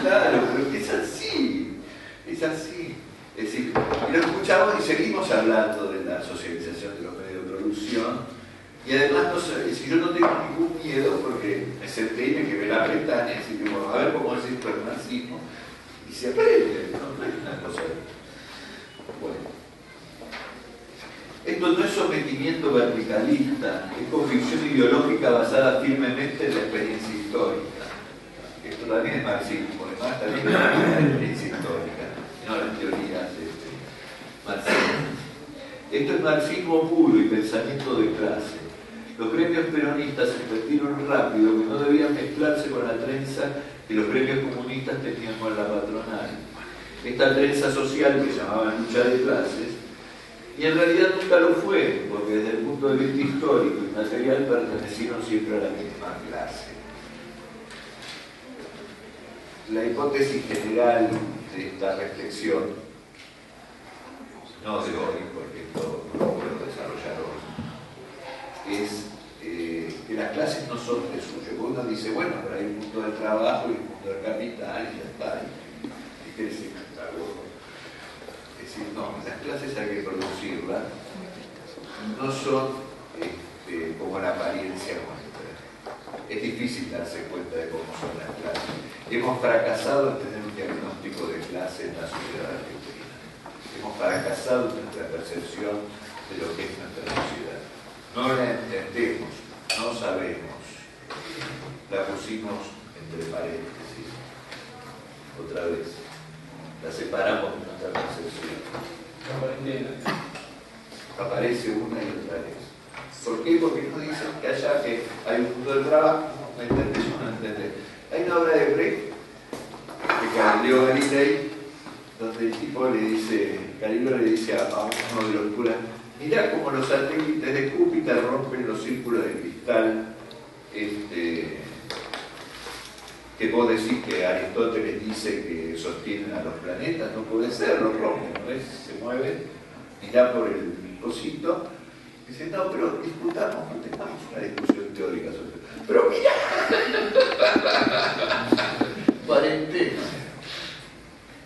Claro, pero es así, es así. Es decir, y lo escuchamos y seguimos hablando de la socialización de los medios de producción y además no sé, si yo no tengo ningún miedo porque me senté y me quemé la pestaña y dije, bueno, a ver cómo es esto el marxismo y se aprende, no es una cosa. Bueno, esto no es sometimiento verticalista, es convicción ideológica basada firmemente en la experiencia histórica. Esto también es marxismo, además también es la experiencia histórica, no las teorías marxistas. Esto es marxismo puro y pensamiento de clase. Los gremios peronistas entendieron rápido que no debían mezclarse con la trenza que los gremios comunistas tenían con la patronal. Esta trenza social que llamaban lucha de clases, y en realidad nunca lo fue, porque desde el punto de vista histórico y material pertenecieron siempre a la misma clase. La hipótesis general de esta reflexión, no de hoy, porque esto no lo puedo desarrollar hoy, es que las clases no son de suyo. Uno dice, bueno, pero hay un mundo del trabajo y un mundo del capital y ya está. ¿Qué quiere decir? Es decir, no, las clases hay que producirlas, no son como la apariencia muestra. Es difícil darse cuenta de cómo son las clases. Hemos fracasado en tener un diagnóstico de clase en la sociedad argentina. Hemos fracasado en nuestra percepción de lo que es nuestra sociedad. No la entendemos, no sabemos. La pusimos entre paréntesis. Otra vez. La separamos de nuestra percepción. Aparece una y otra vez. ¿Por qué? Porque no dicen que allá que hay un mundo del trabajo, ¿me entendés o no entendés? Hay una obra de Brecht, de Galileo Galilei, donde el tipo le dice, Galileo le dice a uno de los curas, mirá cómo los satélites de Júpiter rompen los círculos de cristal, que vos decís que Aristóteles dice que sostienen a los planetas, no puede ser, los rompen, ¿no ves? Se mueven, mirá por el cosito, dice, no, pero discutamos, no tengamos una discusión teórica sobre eso. Pero mirá, cuarentena.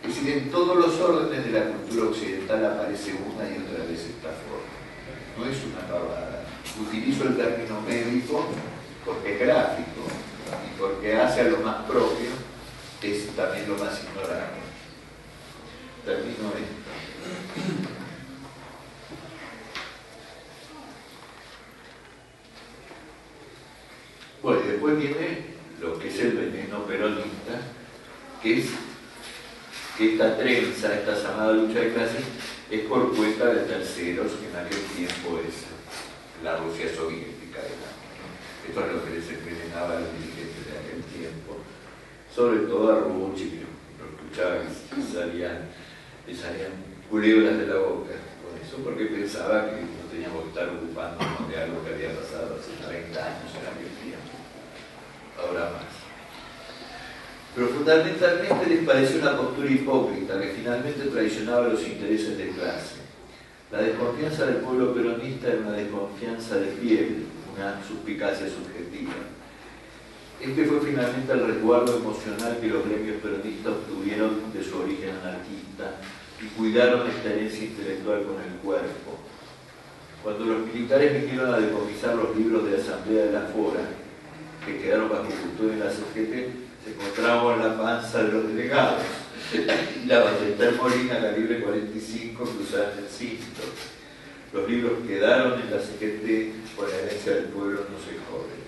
Es decir, en todos los órdenes de la cultura occidental aparece una y otra vez esta forma. No es una pavada. Utilizo el término médico porque es gráfico y porque hace a lo más propio, es también lo más ignorante. Termino esto. Bueno, y después viene lo que es el veneno peronista, que es que esta trenza, esta llamada lucha de clases, es por cuenta de terceros, que en aquel tiempo es la Rusia soviética. Esto es lo que les envenenaba a los dirigentes de aquel tiempo, sobre todo a Ruchi, que lo escuchaba que le salían culebras de la boca con eso, porque pensaba que no teníamos que estar ocupándonos de algo que había pasado hace 30 años en aquel tiempo, ahora más. Pero fundamentalmente les pareció una postura hipócrita que finalmente traicionaba los intereses de clase. La desconfianza del pueblo peronista era una desconfianza de piel, una suspicacia subjetiva. Este fue finalmente el resguardo emocional que los gremios peronistas obtuvieron de su origen anarquista y cuidaron esta herencia intelectual con el cuerpo. Cuando los militares vinieron a decomisar los libros de la Asamblea de la Fora, que quedaron bajo custodia de la CGT, se encontramos en la panza de los delegados y la Ballester Molina calibre 45 cruzada en el cinto. Los libros quedaron en la CGT por la herencia del pueblo, no se jode.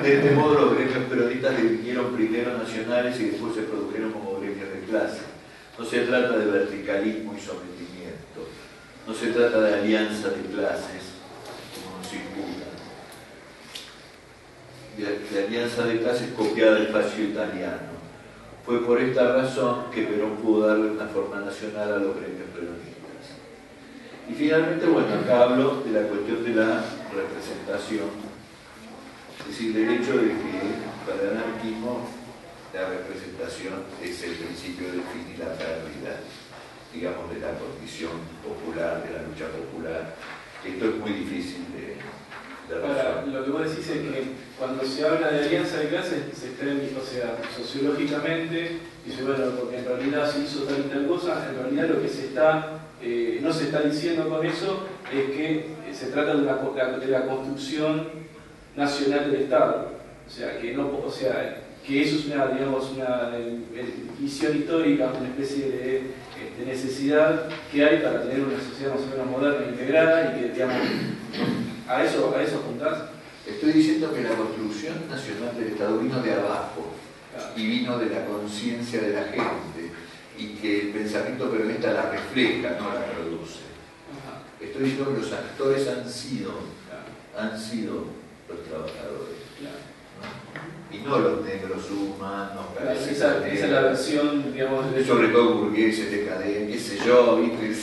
De este modo los gremios peronistas devinieron primero nacionales y después se produjeron como gremios de clase. No se trata de verticalismo y sometimiento, no se trata de alianza de clases, como nos imputan. De alianza de clases copiada del fascio italiano. Fue por esta razón que Perón pudo darle una forma nacional a los gremios peronistas. Y finalmente, bueno, acá hablo de la cuestión de la representación, es decir, del hecho de que para el anarquismo la representación es el principio del fin y la pérdida, digamos, de la condición popular, de la lucha popular. Esto es muy difícil de Ahora, lo que vos decís es que cuando se habla de alianza de clases, se está, o sea, sociológicamente, dice, bueno, porque en realidad se hizo tal y tal cosa, en realidad lo que se está, no se está diciendo con eso es que se trata de la construcción nacional del Estado. O sea, que no, o sea, que eso es una, digamos, una visión histórica, una especie de necesidad que hay para tener una sociedad más o menos moderna e integrada y que, digamos, ¿A eso apuntás? Estoy diciendo que la construcción nacional del Estado vino de abajo y vino de la conciencia de la gente y que el pensamiento peronista la refleja, no la produce. Estoy diciendo que los actores han sido los trabajadores, ¿no? Y no los negros humanos, esa es la versión, digamos, sobre todo burgueses, decadentes, qué sé yo, ¿viste?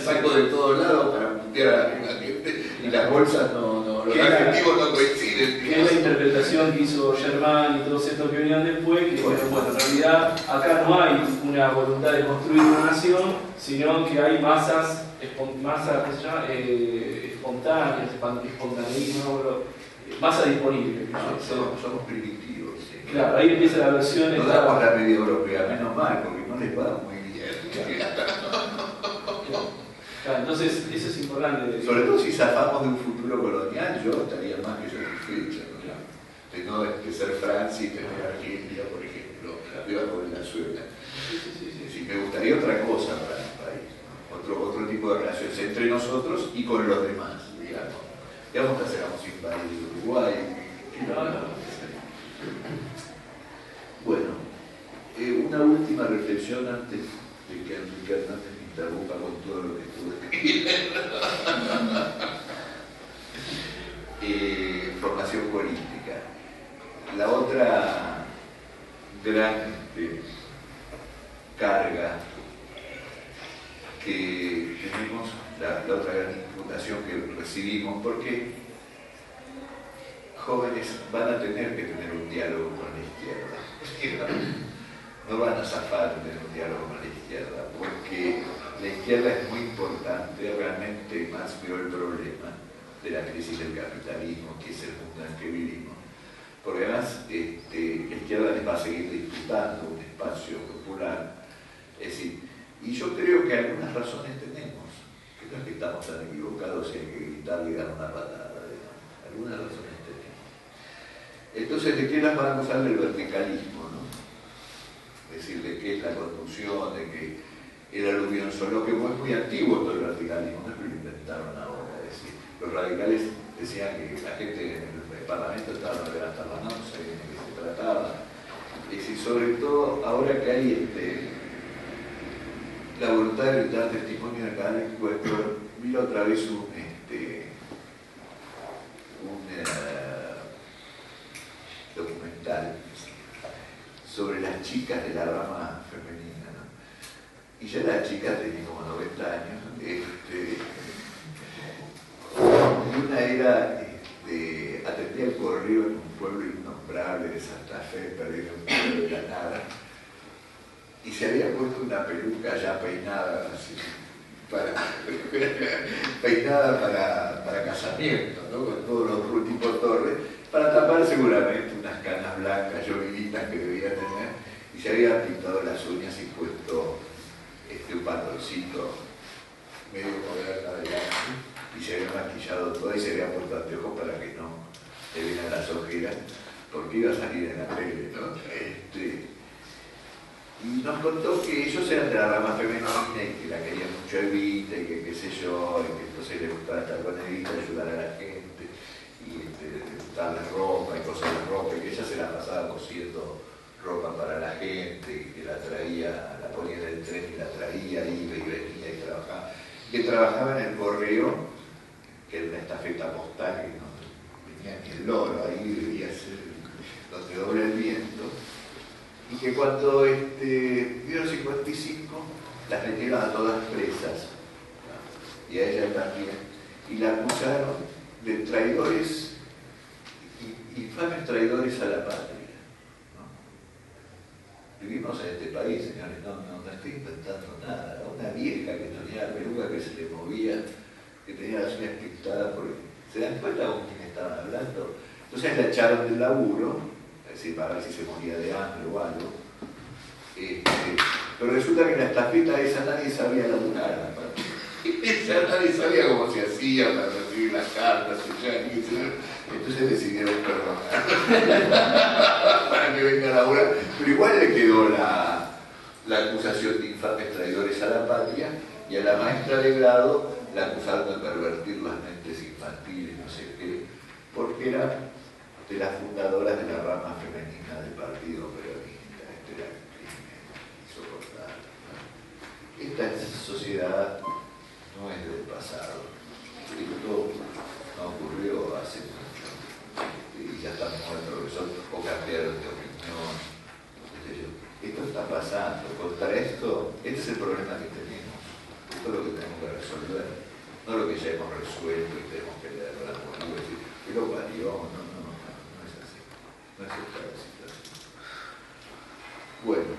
Saco de todos lados para putear a la gente y las bolsas los adjetivos no coinciden. Que es la interpretación que hizo Germán y todos estos que vinieron después, que bueno, en realidad acá no hay una voluntad de construir una nación, sino que hay masas ¿qué se llama? Espontáneas, espontaneísmo, masa disponible. Somos primitivos. ¿Sí? Claro, ahí empieza la versión. Nos damos la media europea, menos mal, porque no les va muy bien. Claro, entonces, eso es importante. Sobre todo si zafamos de un futuro colonial, yo estaría más que satisfecho, ¿no? Claro. De no ser Francia y tener Argentina, por ejemplo, debajo de Venezuela. Sí, me gustaría otra cosa para el país, ¿no? Otro tipo de relaciones entre nosotros y con los demás, digamos. Digamos que hacemos invadir Uruguay. Bueno, una última reflexión antes de que Enrique Hernández me interrumpa con todo lo que estuve escribiendo. Formación política. La otra gran carga que tenemos, la otra gran imputación que recibimos, porque jóvenes van a tener que tener un diálogo con la izquierda. No van a zafar de tener un diálogo con la izquierda, porque la izquierda es muy importante, realmente más vio el problema de la crisis del capitalismo, que es el mundo en el que vivimos. Porque además la izquierda les va a seguir disputando un espacio popular. Es decir, y yo creo que algunas razones tenemos, que no es que estamos tan equivocados y hay que gritarle y dar una patada. Algunas razones tenía. Entonces, ¿de qué las van a acusar del verticalismo? ¿No? Es decir, de qué es la conducción, de que el aluvión solo, que es muy antiguo todo el verticalismo, no es que lo inventaron ahora. Es decir, los radicales decían que la gente en el Parlamento estaba para levantar la mano, sabían de qué se trataba. Es decir, sobre todo ahora que hay la voluntad de brindar testimonio de cada encuentro, vi otra vez un documental sobre las chicas de la rama femenina, ¿no? Y ya las chicas tenían como 90 años, y una era atendía el correo en un pueblo innombrable de Santa Fe, perdido en medio de la nada, y se había puesto una peluca ya peinada así, peinada para casamiento, ¿no? Con todos los tipos torres, para tapar seguramente unas canas blancas lloviditas que debía tener, y se había pintado las uñas y puesto un pantaloncito medio moderno adelante, y se había maquillado todo y se había puesto anteojos para que no le vieran las ojeras, porque iba a salir en la tele, ¿no? Y nos contó que ellos eran de la rama femenina y que la querían mucho Evita y que qué sé yo, y que entonces les gustaba estar con Evita, ayudar a la gente, y darle ropa y cosas de ropa, y que ella se la pasaba cosiendo ropa para la gente, y que la traía, la ponía en el tren y la traía, iba y venía y trabajaba. Que trabajaba en el correo, que era una estafeta postal, que no tenía ni el loro, ahí debía ser donde dobla el viento. Y que cuando dieron 55, las metieron a todas presas, ¿no? Y a ella también, y la acusaron de traidores, infames traidores a la patria, ¿no? Vivimos en este país, señores, no estoy inventando nada. Una vieja que tenía la peluca que se le movía, que tenía las uñas pintadas, porque se dan cuenta con quién estaban hablando. Entonces la echaron del laburo, es decir, para ver si se moría de hambre o algo. Pero resulta que en la estafeta esa nadie sabía laburar. Nadie sabía cómo se hacía para recibir las cartas. Entonces decidieron perdonar para que venga a laburar. Pero igual le quedó la acusación de infames traidores a la patria, y a la maestra de grado la acusaron de pervertir las mentes infantiles, no sé qué, porque era de las fundadoras de la rama femenina del Partido Peronista. Era un crimen insoportable, ¿no? Esta sociedad no es del pasado. Esto no ocurrió hace mucho, y ya están muertos, o cambiaron de opinión. Esto está pasando. Contra esto, este es el problema que tenemos. Esto es lo que tenemos que resolver, no lo que ya hemos resuelto y tenemos que leer la y decir, ¿qué lo parió? No es así. No es esta la situación. Bueno,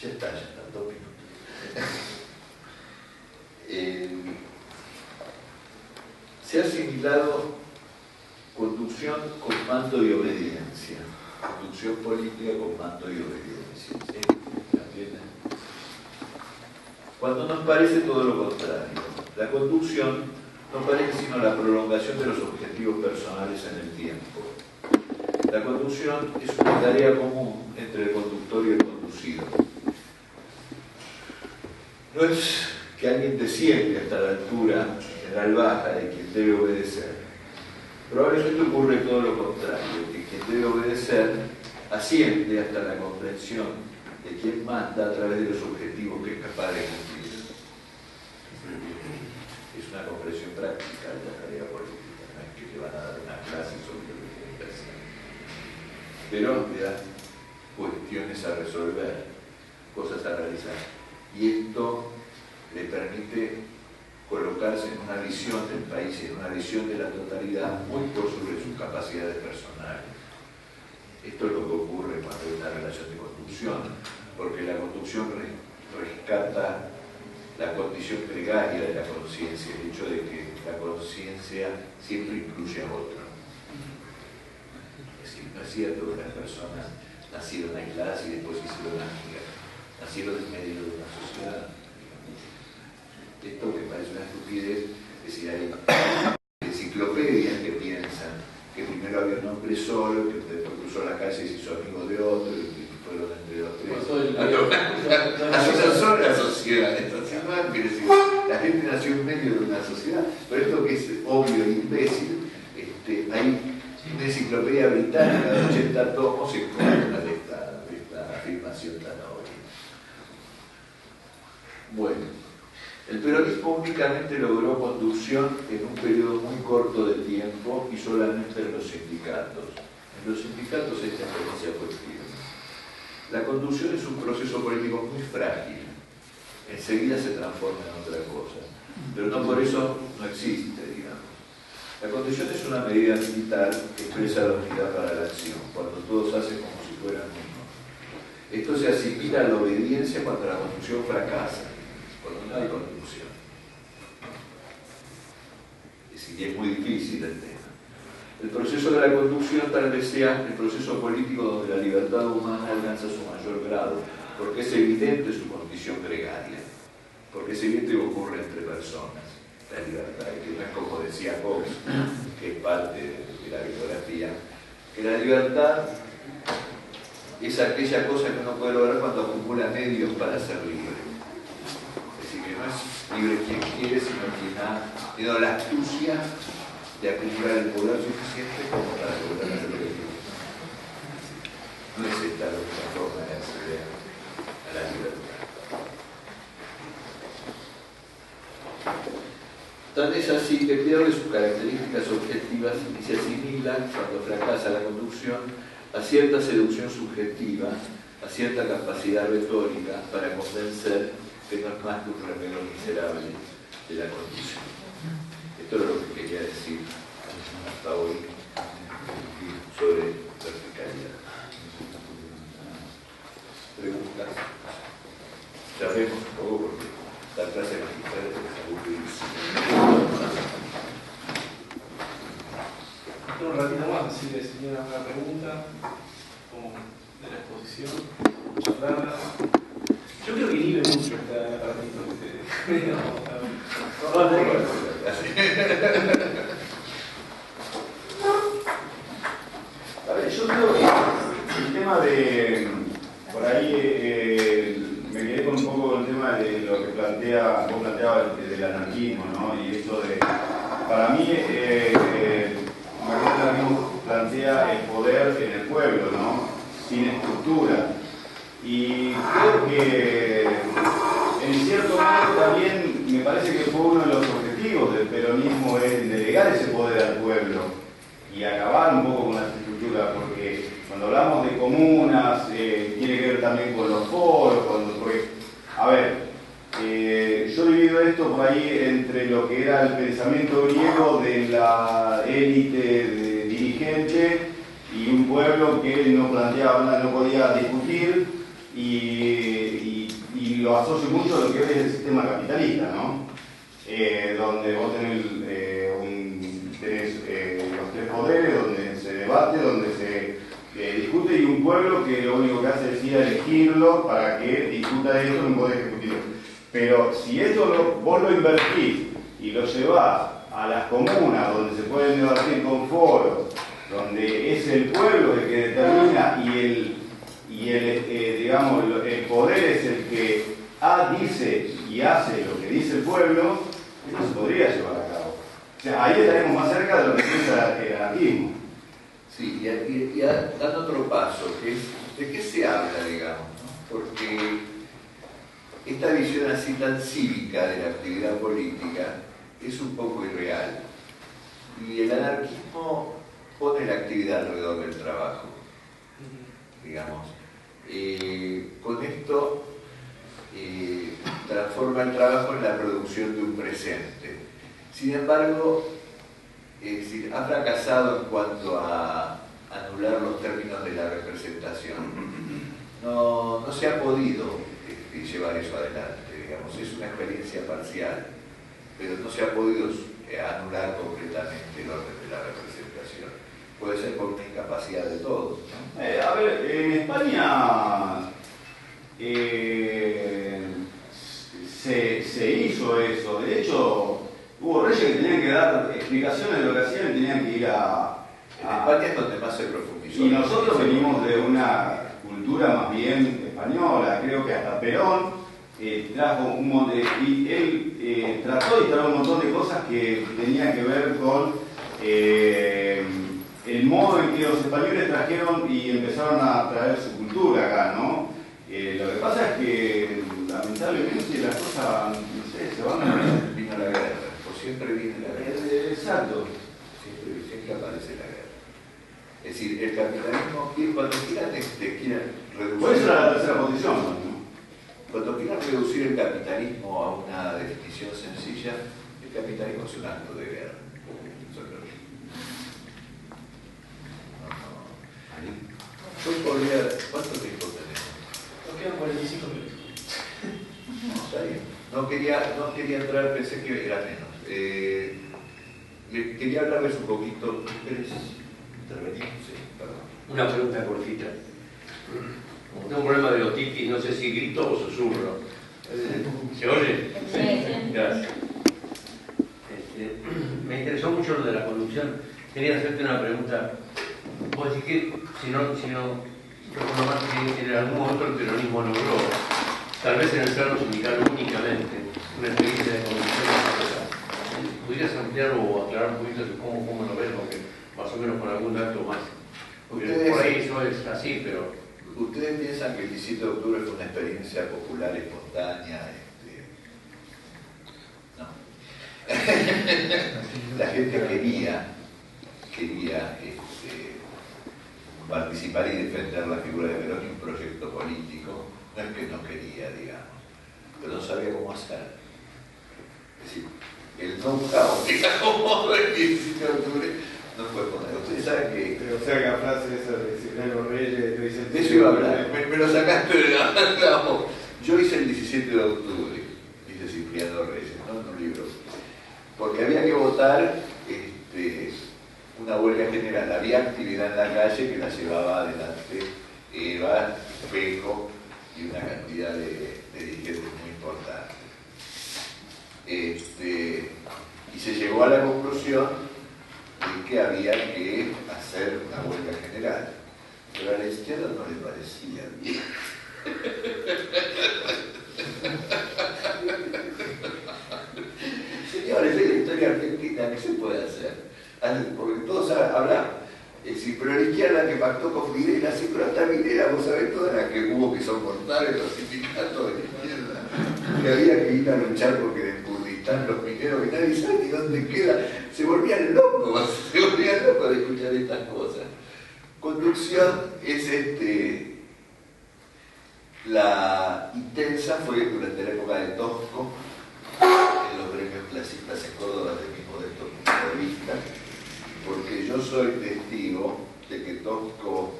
ya están 2 minutos. Se ha asimilado conducción con mando y obediencia. Conducción política con mando y obediencia. ¿Sí? ¿Entienden? Cuando nos parece todo lo contrario. La conducción no parece sino la prolongación de los objetivos personales en el tiempo. La conducción es una tarea común entre el conductor y el conducido. No es que alguien desciende hasta la altura, en general baja, de quien debe obedecer. Probablemente ocurre todo lo contrario, que quien debe obedecer asciende hasta la comprensión de quien manda a través de los objetivos que es capaz de cumplir. Es una comprensión práctica de la tarea política, no es que le van a dar una clase sobre lo que tiene que hacer. Pero le dan cuestiones a resolver, cosas a realizar. Y esto le permite colocarse en una visión del país y en una visión de la totalidad muy por sobre sus capacidades personales. Esto es lo que ocurre cuando hay una relación de conducción, porque la conducción rescata la condición gregaria de la conciencia, el hecho de que la conciencia siempre incluye a otro. Es decir, no es cierto que las personas nacieron aisladas y después hicieron amigas, nacieron en medio de una sociedad. esto que parece una estupidez, es decir, hay enciclopedias que piensan que primero había un hombre solo, que después cruzó la calle y se hizo amigo de otro, y fueron entre los tres. Así no son las sociedades, no quiere decir, la gente nació en medio de una sociedad, pero esto que es obvio e imbécil, hay una enciclopedia británica de 80 tomos en contra de esta afirmación tan obvia. Bueno, el peronismo únicamente logró conducción en un periodo muy corto de tiempo y solamente en los sindicatos. En los sindicatos esta experiencia fue firme. La conducción es un proceso político muy frágil. Enseguida se transforma en otra cosa. Pero no por eso no existe, digamos. La conducción es una medida militar que expresa la unidad para la acción, cuando todos hacen como si fueran uno. Esto se asimila a la obediencia cuando la conducción fracasa, cuando no hay conducción. Es decir, es muy difícil el tema. El proceso de la conducción tal vez sea el proceso político donde la libertad humana alcanza su mayor grado, porque es evidente su condición gregaria, porque es evidente que ocurre entre personas, la libertad, que no es como decía Cox, que es parte de la bibliografía, que la libertad es aquella cosa que uno puede lograr cuando acumula medios para ser libre. Es decir, que no es libre quien quiere, sino quien ha tenido la astucia de acumular el poder suficiente como para lograr hacer lo que quiere. No es esta la única forma de acceder a la libertad. Tan es así que pierde sus características objetivas y se asimila, cuando fracasa la conducción, a cierta seducción subjetiva, a cierta capacidad retórica para convencer que no es más que un remedio miserable de la conducción. Esto es lo que quería decir hasta hoy sobre verticalidad. ¿Preguntas? Ya vemos un poco porque la clase magistral es aburridísima. Un ratito más, si les tenía una pregunta como de la exposición, charlarla. Yo creo que inhibe mucho esta ratito que ustedes. A ver, yo creo que el tema de, por ahí me quedé con un poco el tema de lo que vos planteabas del anarquismo, ¿no? Y esto de, para mí, el anarquismo plantea el poder en el pueblo, ¿no? Sin estructura. Y creo que en cierto modo también me parece que fue uno de los objetivos del peronismo es delegar ese poder al pueblo y acabar un poco con las estructuras, porque cuando hablamos de comunas tiene que ver también con los foros, porque, a ver, yo divido esto por ahí entre lo que era el pensamiento griego de la élite de dirigente y un pueblo que no planteaba, no podía discutir. Y lo asocio mucho a lo que hoy es el sistema capitalista, ¿no? Donde vos tenés, los tres poderes, donde se debate, donde se discute, y un pueblo que lo único que hace es ir a elegirlo para que discuta eso en un poder ejecutivo. Pero si esto vos lo invertís y lo llevás a las comunas, donde se pueden debatir con foros, donde es el pueblo el que determina digamos, el poder es el que dice y hace lo que dice el pueblo, esto se podría llevar a cabo. O sea, ahí estaremos más cerca de lo que piensa el anarquismo. Sí, y dando otro paso, que es de qué se habla, digamos, ¿no? Porque esta visión así tan cívica de la actividad política es un poco irreal. Y el anarquismo pone la actividad alrededor del trabajo, digamos. Con esto transforma el trabajo en la producción de un presente. Sin embargo, ha fracasado en cuanto a anular los términos de la representación. No se ha podido llevar eso adelante, digamos. Es una experiencia parcial, pero no se ha podido anular completamente el orden de la representación. Puede ser por una incapacidad de todos, ¿no? A ver, en España se hizo eso. Reyes que tenían que dar explicaciones de lo que hacían y tenían que ir a... En España es donde más se profundizó. Y nosotros venimos de una cultura más bien española, creo que hasta Perón trajo un montón y él trató de instalar un montón de cosas que tenían que ver con el modo en que los españoles trajeron y empezaron a traer su cultura acá, ¿no? Lo que pasa es que lamentablemente las cosas, no sé, se van... Vino la guerra, por siempre viene la guerra. Exacto. Siempre aparece la guerra. Es decir, el capitalismo, cuando quieran reducir... Por eso era la tercera posición, ¿no? Cuando quieran reducir el capitalismo a una definición sencilla, el capitalismo es un acto de guerra. Yo podría... ¿Cuánto tiempo tenemos? Nos quedan 45 minutos. Está bien. No quería entrar, pensé que era menos. Quería hablarles un poquito. ¿Querés intervenir? Sí, perdón. Una pregunta cortita. Tengo un problema de otitis, no sé si grito o susurro. ¿Se oye? Sí. Gracias. Me interesó mucho lo de la conducción. Quería hacerte una pregunta. Vos decís que si no recuerdo mal que en algún momento el peronismo logró, tal vez en el plano sindical únicamente, una experiencia de conducción. ¿Podrías ampliar o aclarar un poquito cómo lo ves? Porque más o menos con algún dato más. Porque por ahí eso es así, pero... ¿Ustedes piensan que el 17 de octubre fue una experiencia popular, espontánea? No. La gente quería participar y defender la figura de Perón y un proyecto político. No es que no quería, digamos, pero no sabía cómo hacer. Es decir, el know-how que se acomodó el 17 de octubre no fue poner. Ustedes saben que... Pero o sea que la frase esa de Cipriano Reyes, de eso iba a hablar, me lo sacaste de la voz. Yo hice el 17 de octubre, dice Cipriano Reyes, ¿no? En un libro, porque había que votar una huelga general, había actividad en la calle que la llevaba adelante Eva, Peco y una cantidad de dirigentes muy importantes. Y se llegó a la conclusión de que había que hacer una huelga general, pero a la izquierda no le parecía bien. Señores, es la historia argentina, ¿qué se puede hacer? Porque todos hablan, pero la izquierda que pactó con Videla, sí, pero hasta Videla, vos sabés todas las que hubo que soportar en los sindicatos de la izquierda, que había que ir a luchar porque en Kurdistán los mineros, que nadie sabe ni dónde queda, se volvían locos de escuchar estas cosas. Conducción es la intensa fue durante la época de Tosco, en los premios clasistas en Córdoba, desde mi modesto punto de vista, porque yo soy testigo de que Tosco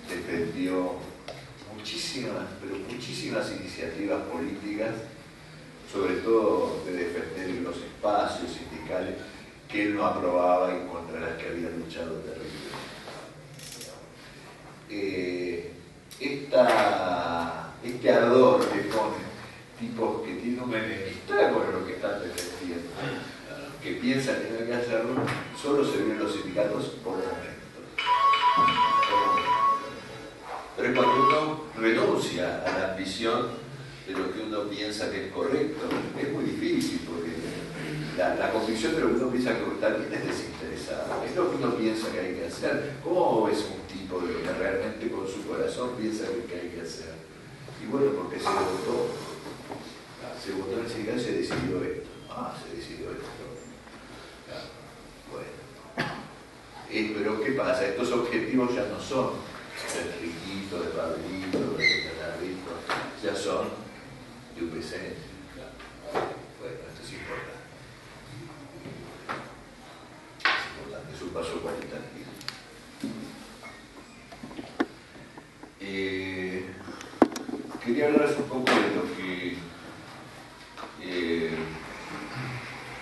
defendió muchísimas iniciativas políticas, sobre todo de defender los espacios sindicales que él no aprobaba y contra las que había luchado terriblemente. Este ardor que ponen tipos que tienen una enemistad con lo que están defendiendo, que piensan que no hay que hacerlo, solo se ven en los sindicatos por momentos. Pero es cuando uno renuncia a la ambición de lo que uno piensa que es correcto, es muy difícil, porque la convicción de lo que uno piensa que está bien es desinteresada, es lo que uno piensa que hay que hacer. ¿Cómo es un tipo que realmente con su corazón piensa que hay que hacer? Y bueno, porque se votó en el sindicato y se decidió esto. Se decidió esto. Bueno. Pero ¿qué pasa? Estos objetivos ya no son de Riquito, de Pablito, de Canarrito, ya son de un presente. Bueno, esto es importante. Es un paso cualitativo. Quería hablarles un poco de lo que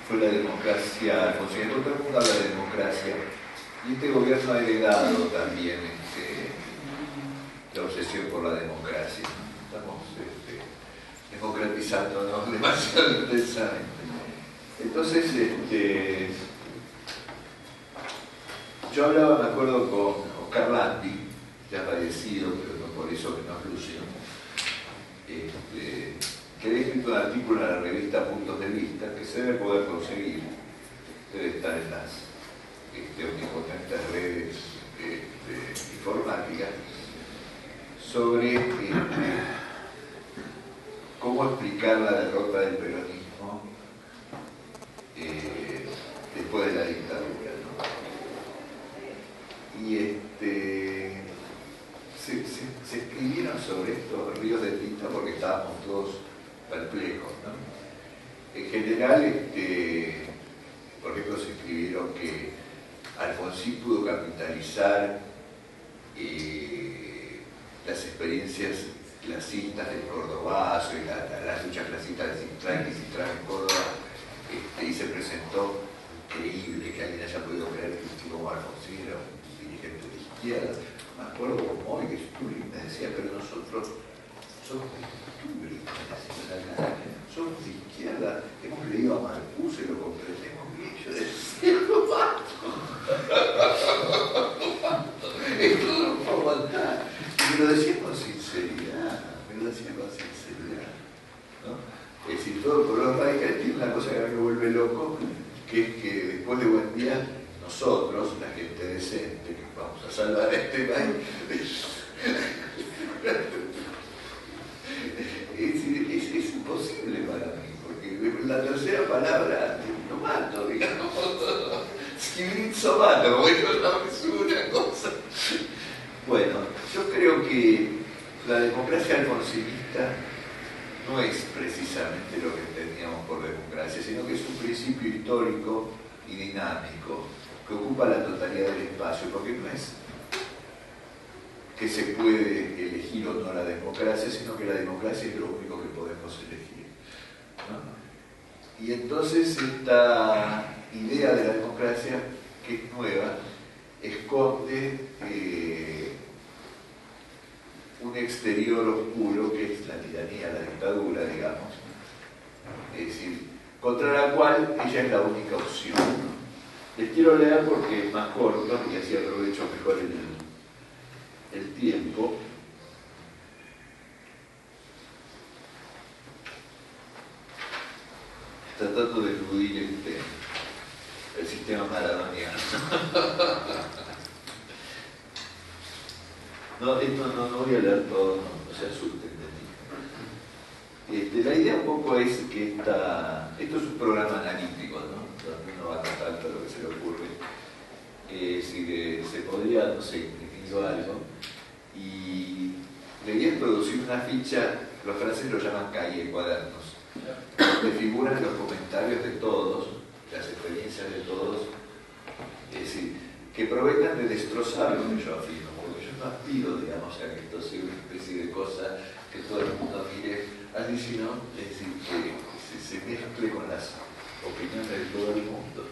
fue la democracia, el Consejo, todo el mundo habla de democracia, y este gobierno ha heredado también la obsesión por la democracia. Estamos democratizándonos demasiado intensamente. Entonces, yo hablaba, me acuerdo, con Oscar Landi, ya fallecido, pero no por eso menos lúcido, que había escrito un artículo en la revista Puntos de Vista, que se debe poder conseguir, debe estar en las omnipotentes redes informáticas, sobre cómo explicar la derrota del peronismo después de la dictadura, ¿no? Y se escribieron sobre esto ríos de tinta porque estábamos todos perplejos, ¿no? En general, por ejemplo, se escribieron que Alfonsín pudo capitalizar las experiencias clasistas del cordobazo y las luchas clasistas de Sintrán en Córdoba, y se presentó increíble que alguien haya podido creer que un tipo como Alfonsín era un dirigente de izquierda. Me acuerdo como hoy que Sturridge me decía, pero nosotros somos de somos de izquierda, hemos leído a Marcuse, lo comprendemos bien. Yo decía, no mato. Esto no puedo aguantar. Y me lo decía con sinceridad, ¿no? Es decir, todo el color radical tiene una cosa que a mí me vuelve loco, que es que después de Buen Día, nosotros, la gente decente, que vamos a salvar este país, es imposible para mí, porque la tercera palabra lo mato, digamos, schibrizzo mato, como digo, no es una cosa. Bueno, yo creo que la democracia alfonsinista no es precisamente lo que entendíamos por democracia, sino que es un principio histórico y dinámico que ocupa la totalidad del espacio, porque no es que se puede elegir o no la democracia, sino que la democracia es lo único que podemos elegir, ¿no? Y entonces esta idea de la democracia, que es nueva, esconde un exterior oscuro que es la tiranía, la dictadura, digamos, es decir, contra la cual ella es la única opción. Les quiero leer porque es más corto y así aprovecho mejor el tiempo. Tratando de eludir el sistema maradoniano. No, esto no voy a leer todo, no se asusten de mí. La idea un poco es que esto es un programa analítico, ¿no? Donde uno va a contar todo lo que se le ocurre. Si se podría, no sé, imprimir algo. Y le voy a introducir una ficha, los franceses lo llaman cahier, cuadernos, donde figuran los comentarios de todos, las experiencias de todos, es decir, que provengan de destrozar lo que yo afirmo, porque yo no aspiro, digamos, a que esto sea una especie de cosa que todo el mundo mire así, sino, es decir, que se mezcle con las opiniones de todo el mundo.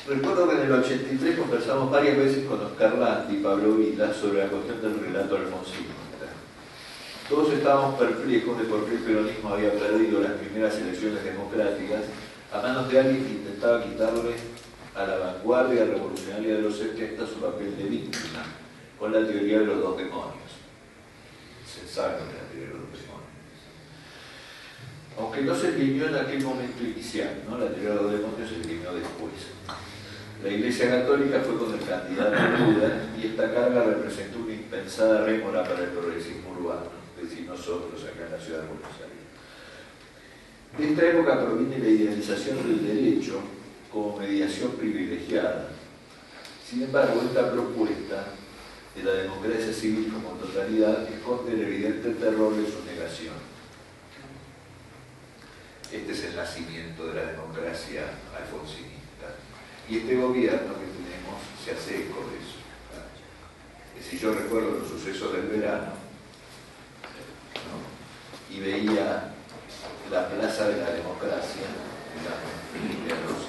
Recuerdo que en el 83 conversamos varias veces con Oscar Landi y Pablo Vila sobre la cuestión del relato alfonsinista. Todos estábamos perplejos de por qué el peronismo había perdido las primeras elecciones democráticas a manos de alguien que intentaba quitarle a la vanguardia revolucionaria de los 70 su papel de víctima, con la teoría de los dos demonios. Se sabe la teoría de los dos demonios. Aunque no se esgrimió en aquel momento inicial, ¿no? La teoría de los demonios se esgrimió después. La Iglesia Católica fue con el candidato en duda y esta carga representó una impensada rémora para el progresismo urbano, es decir, nosotros acá en la ciudad de Buenos Aires. De esta época proviene la idealización del derecho como mediación privilegiada. Sin embargo, esta propuesta de la democracia civil como totalidad esconde el evidente terror de su negación. Este es el nacimiento de la democracia alfonsinista. Y este gobierno que tenemos se hace eco de eso. Es decir, yo recuerdo los sucesos del verano, ¿no? Y veía la plaza de la democracia, digamos,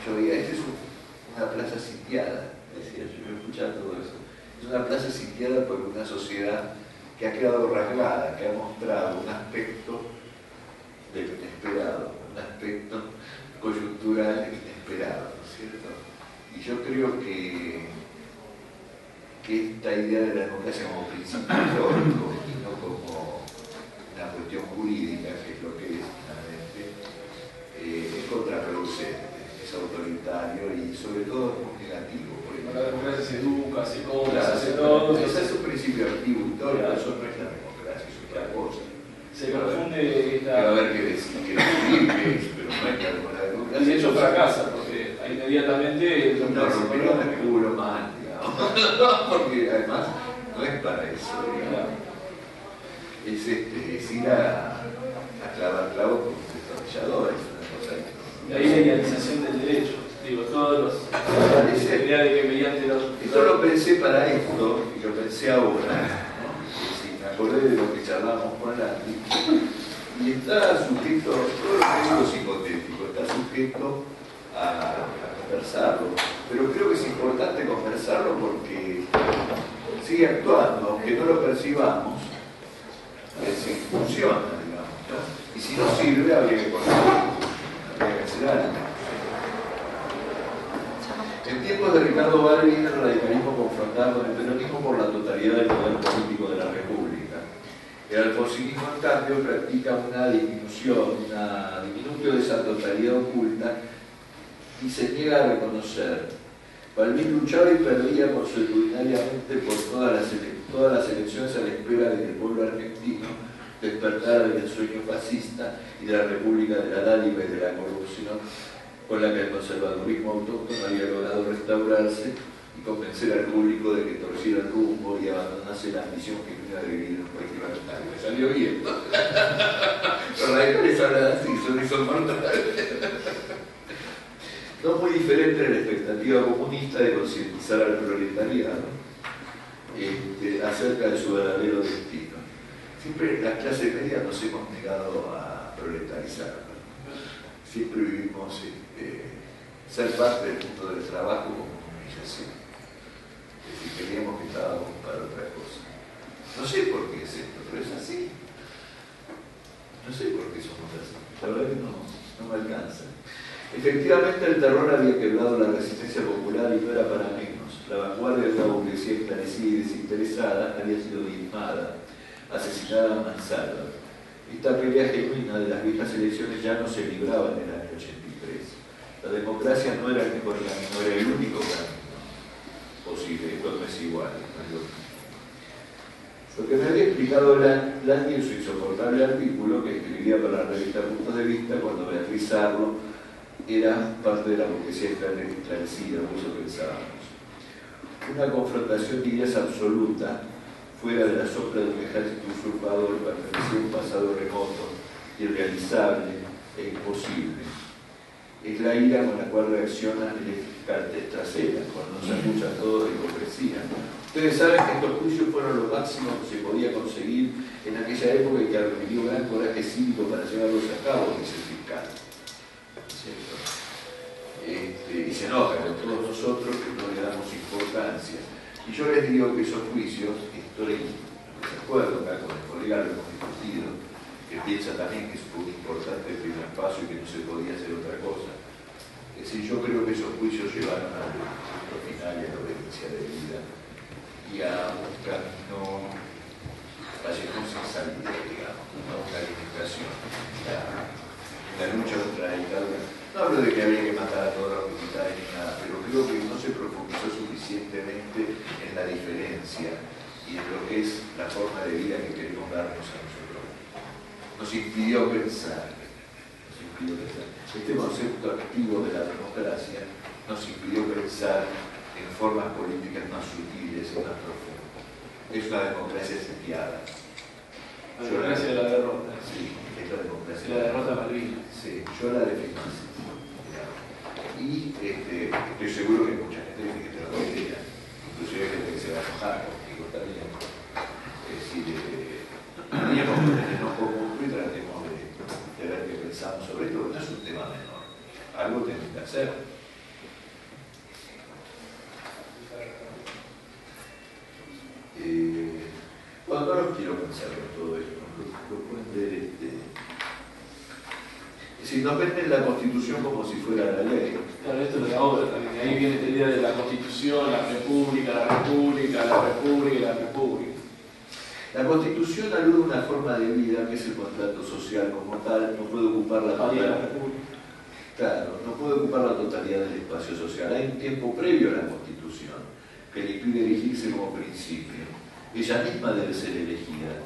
yo veía, esta es una plaza sitiada, decía yo escuchaba todo eso. Es una plaza sitiada por una sociedad que ha quedado rasgada, que ha mostrado un aspecto de lo inesperado, un aspecto coyuntural inesperado, ¿no es cierto? Y yo creo que esta idea de la democracia como principio teórico y no como una cuestión jurídica, que es lo que es finalmente, es contraproducente, es autoritario y sobre todo es muy negativo. La democracia se educa, se cobra, Claro, se hace todo. ese es un principio activo histórico, eso no es la democracia, es otra cosa. Se confunde Que va a esta. haber que decir que es, pero no es la democracia. Y de hecho fracasa, porque inmediatamente No, rompieron el culo mal, digamos. Porque además no es para eso, digamos. Es ir a clavar clavos con un destornillador, es una cosa que y ahí la idealización del derecho. Digo, todos los. La idea de que mediante los. Esto lo pensé para esto y lo pensé ahora, ¿no? Sí, me acordé de lo que charlábamos con Landy. Y está sujeto, todo lo que digo es hipotético, está sujeto a conversarlo. Pero creo que es importante conversarlo porque sigue actuando, aunque no lo percibamos, sí funciona, digamos, ¿no? Y si no sirve, habría que corregirlo, habría que hacer algo. En tiempos de Ricardo Balbi, el radicalismo confrontado con el peronismo por la totalidad del poder político de la República. El alfonsinismo, en cambio, practica una disminución, una disminutio de esa totalidad oculta y se niega a reconocer. Balbi luchaba y perdía consuetudinariamente por todas las elecciones a la espera de que el pueblo argentino despertara del sueño fascista y de la República de la dádiva y de la corrupción, con la que el conservadurismo autóctono había logrado restaurarse y convencer al público de que torciera el rumbo y abandonase la ambición genuina de vivir en un país libertario. Me salió bien. Los radicales hablan así, son insoportables. No muy diferente de la expectativa comunista de concientizar al proletariado acerca de su verdadero destino. Siempre las clases medias nos hemos negado a proletarizar. Siempre vivimos ser parte del mundo del trabajo como una humillación. Es decir, queríamos que estábamos para otra cosa. No sé por qué es esto, pero es así. No sé por qué somos así. La verdad que no me alcanza. Efectivamente, el terror había quebrado la resistencia popular y no era para menos. La vanguardia de una burguesía esclarecida y desinteresada había sido diezmada, asesinada a mansalva. Esta pelea genuina de las viejas elecciones ya no se libraba en el año 83. La democracia no era el mejor camino, era el único camino posible. Esto no es igual, no es lo mismo. Lo que me había explicado Landy en su insoportable artículo que escribía para la revista Puntos de Vista cuando Beatriz Sarlo era parte de la burguesía esclarecida, por eso pensábamos. Una confrontación de ideas absoluta, fuera de la sombra de un ejército usurpador, pertenecía a un pasado remoto, irrealizable e imposible. Es la ira con la cual reaccionan el trasera, cuando se acusa todo de hipocresía. Ustedes saben que estos juicios fueron lo máximo que se podía conseguir en aquella época y que requirió gran coraje cívico para llevarlos a cabo, dice el fiscal. ¿Cierto? Y se enoja con todos nosotros que no le damos importancia. Y yo les digo que esos juicios, estoy de acuerdo acá con el colega, lo hemos discutido, que piensa también que es un importante el primer paso y que no se podía hacer otra cosa. Es decir, yo creo que esos juicios llevaron al punto final y a la obediencia de vida y a un camino callejón sin salida, digamos, a una alimentación. La lucha contra la dictadura. No hablo de que había que matar a todos los militares ni nada, pero creo que no se profundizó suficientemente en la diferencia y en lo que es la forma de vida que queremos darnos a nosotros. Nos impidió pensar. Este concepto activo de la democracia nos impidió pensar en formas políticas más sutiles y más profundas. Es una democracia sitiada. La democracia de la derrota. Sí, es la democracia. La derrota Malvinas. Sí, yo la defino así. Y estoy seguro que hay mucha gente que te lo diría, inclusive gente que se va a enojar conmigo también. Es decir, teníamos que tener enojo mutuo y tratemos de ver qué pensamos sobre esto, porque no es un tema menor. Algo tenemos que hacer. nos venden la Constitución como si fuera la ley. Claro, esto es lo de ahora también. Ahí viene esta idea de la Constitución, la República, la República, la República y la República. La Constitución alude a una forma de vida que es el contrato social como tal, no puede ocupar la totalidad. Claro, no puede ocupar la totalidad del espacio social. Hay un tiempo previo a la Constitución que le impide elegirse como principio. Ella misma debe ser elegida.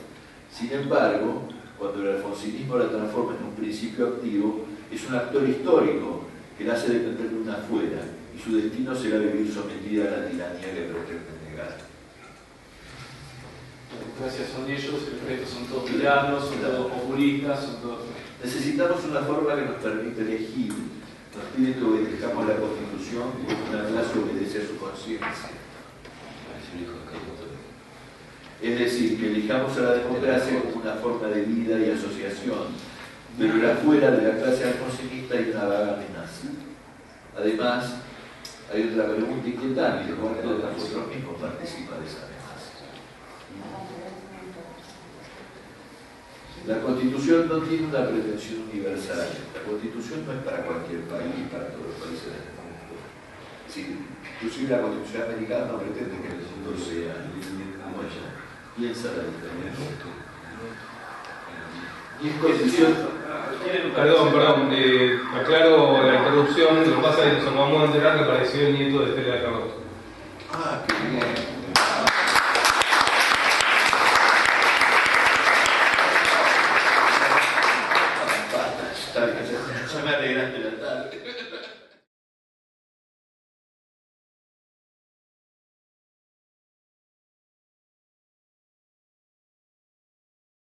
Sin embargo, cuando el alfonsinismo la transforma en un principio activo, es un actor histórico que la hace depender de una afuera, y su destino será vivir sometida a la tiranía que pretende negar. La democracia son ellos, el resto son todos tiranos, son todos populistas, son todos... Necesitamos una forma que nos permita elegir. Nos pide que obedezcamos la Constitución como una clase obedece a su conciencia. Es decir, que elijamos a la democracia como una forma de vida y asociación, pero afuera de la clase alfonsinista hay una vaga amenaza. Además, hay otra pregunta inquietante: ¿cuántos de nosotros mismos participa de esa amenaza? La Constitución no tiene una pretensión universal. La Constitución no es para cualquier país, para todos los países del mundo. Sí, inclusive la Constitución americana no pretende que el mundo sea como ella. Piensa la diferencia. Y en condición... Perdón, aclaro la interrupción. Lo que pasa es que nos acabamos de enterar que apareció el nieto de Estela Carlotto. Ah, qué bien. Está bien, ya me alegraste la tarde.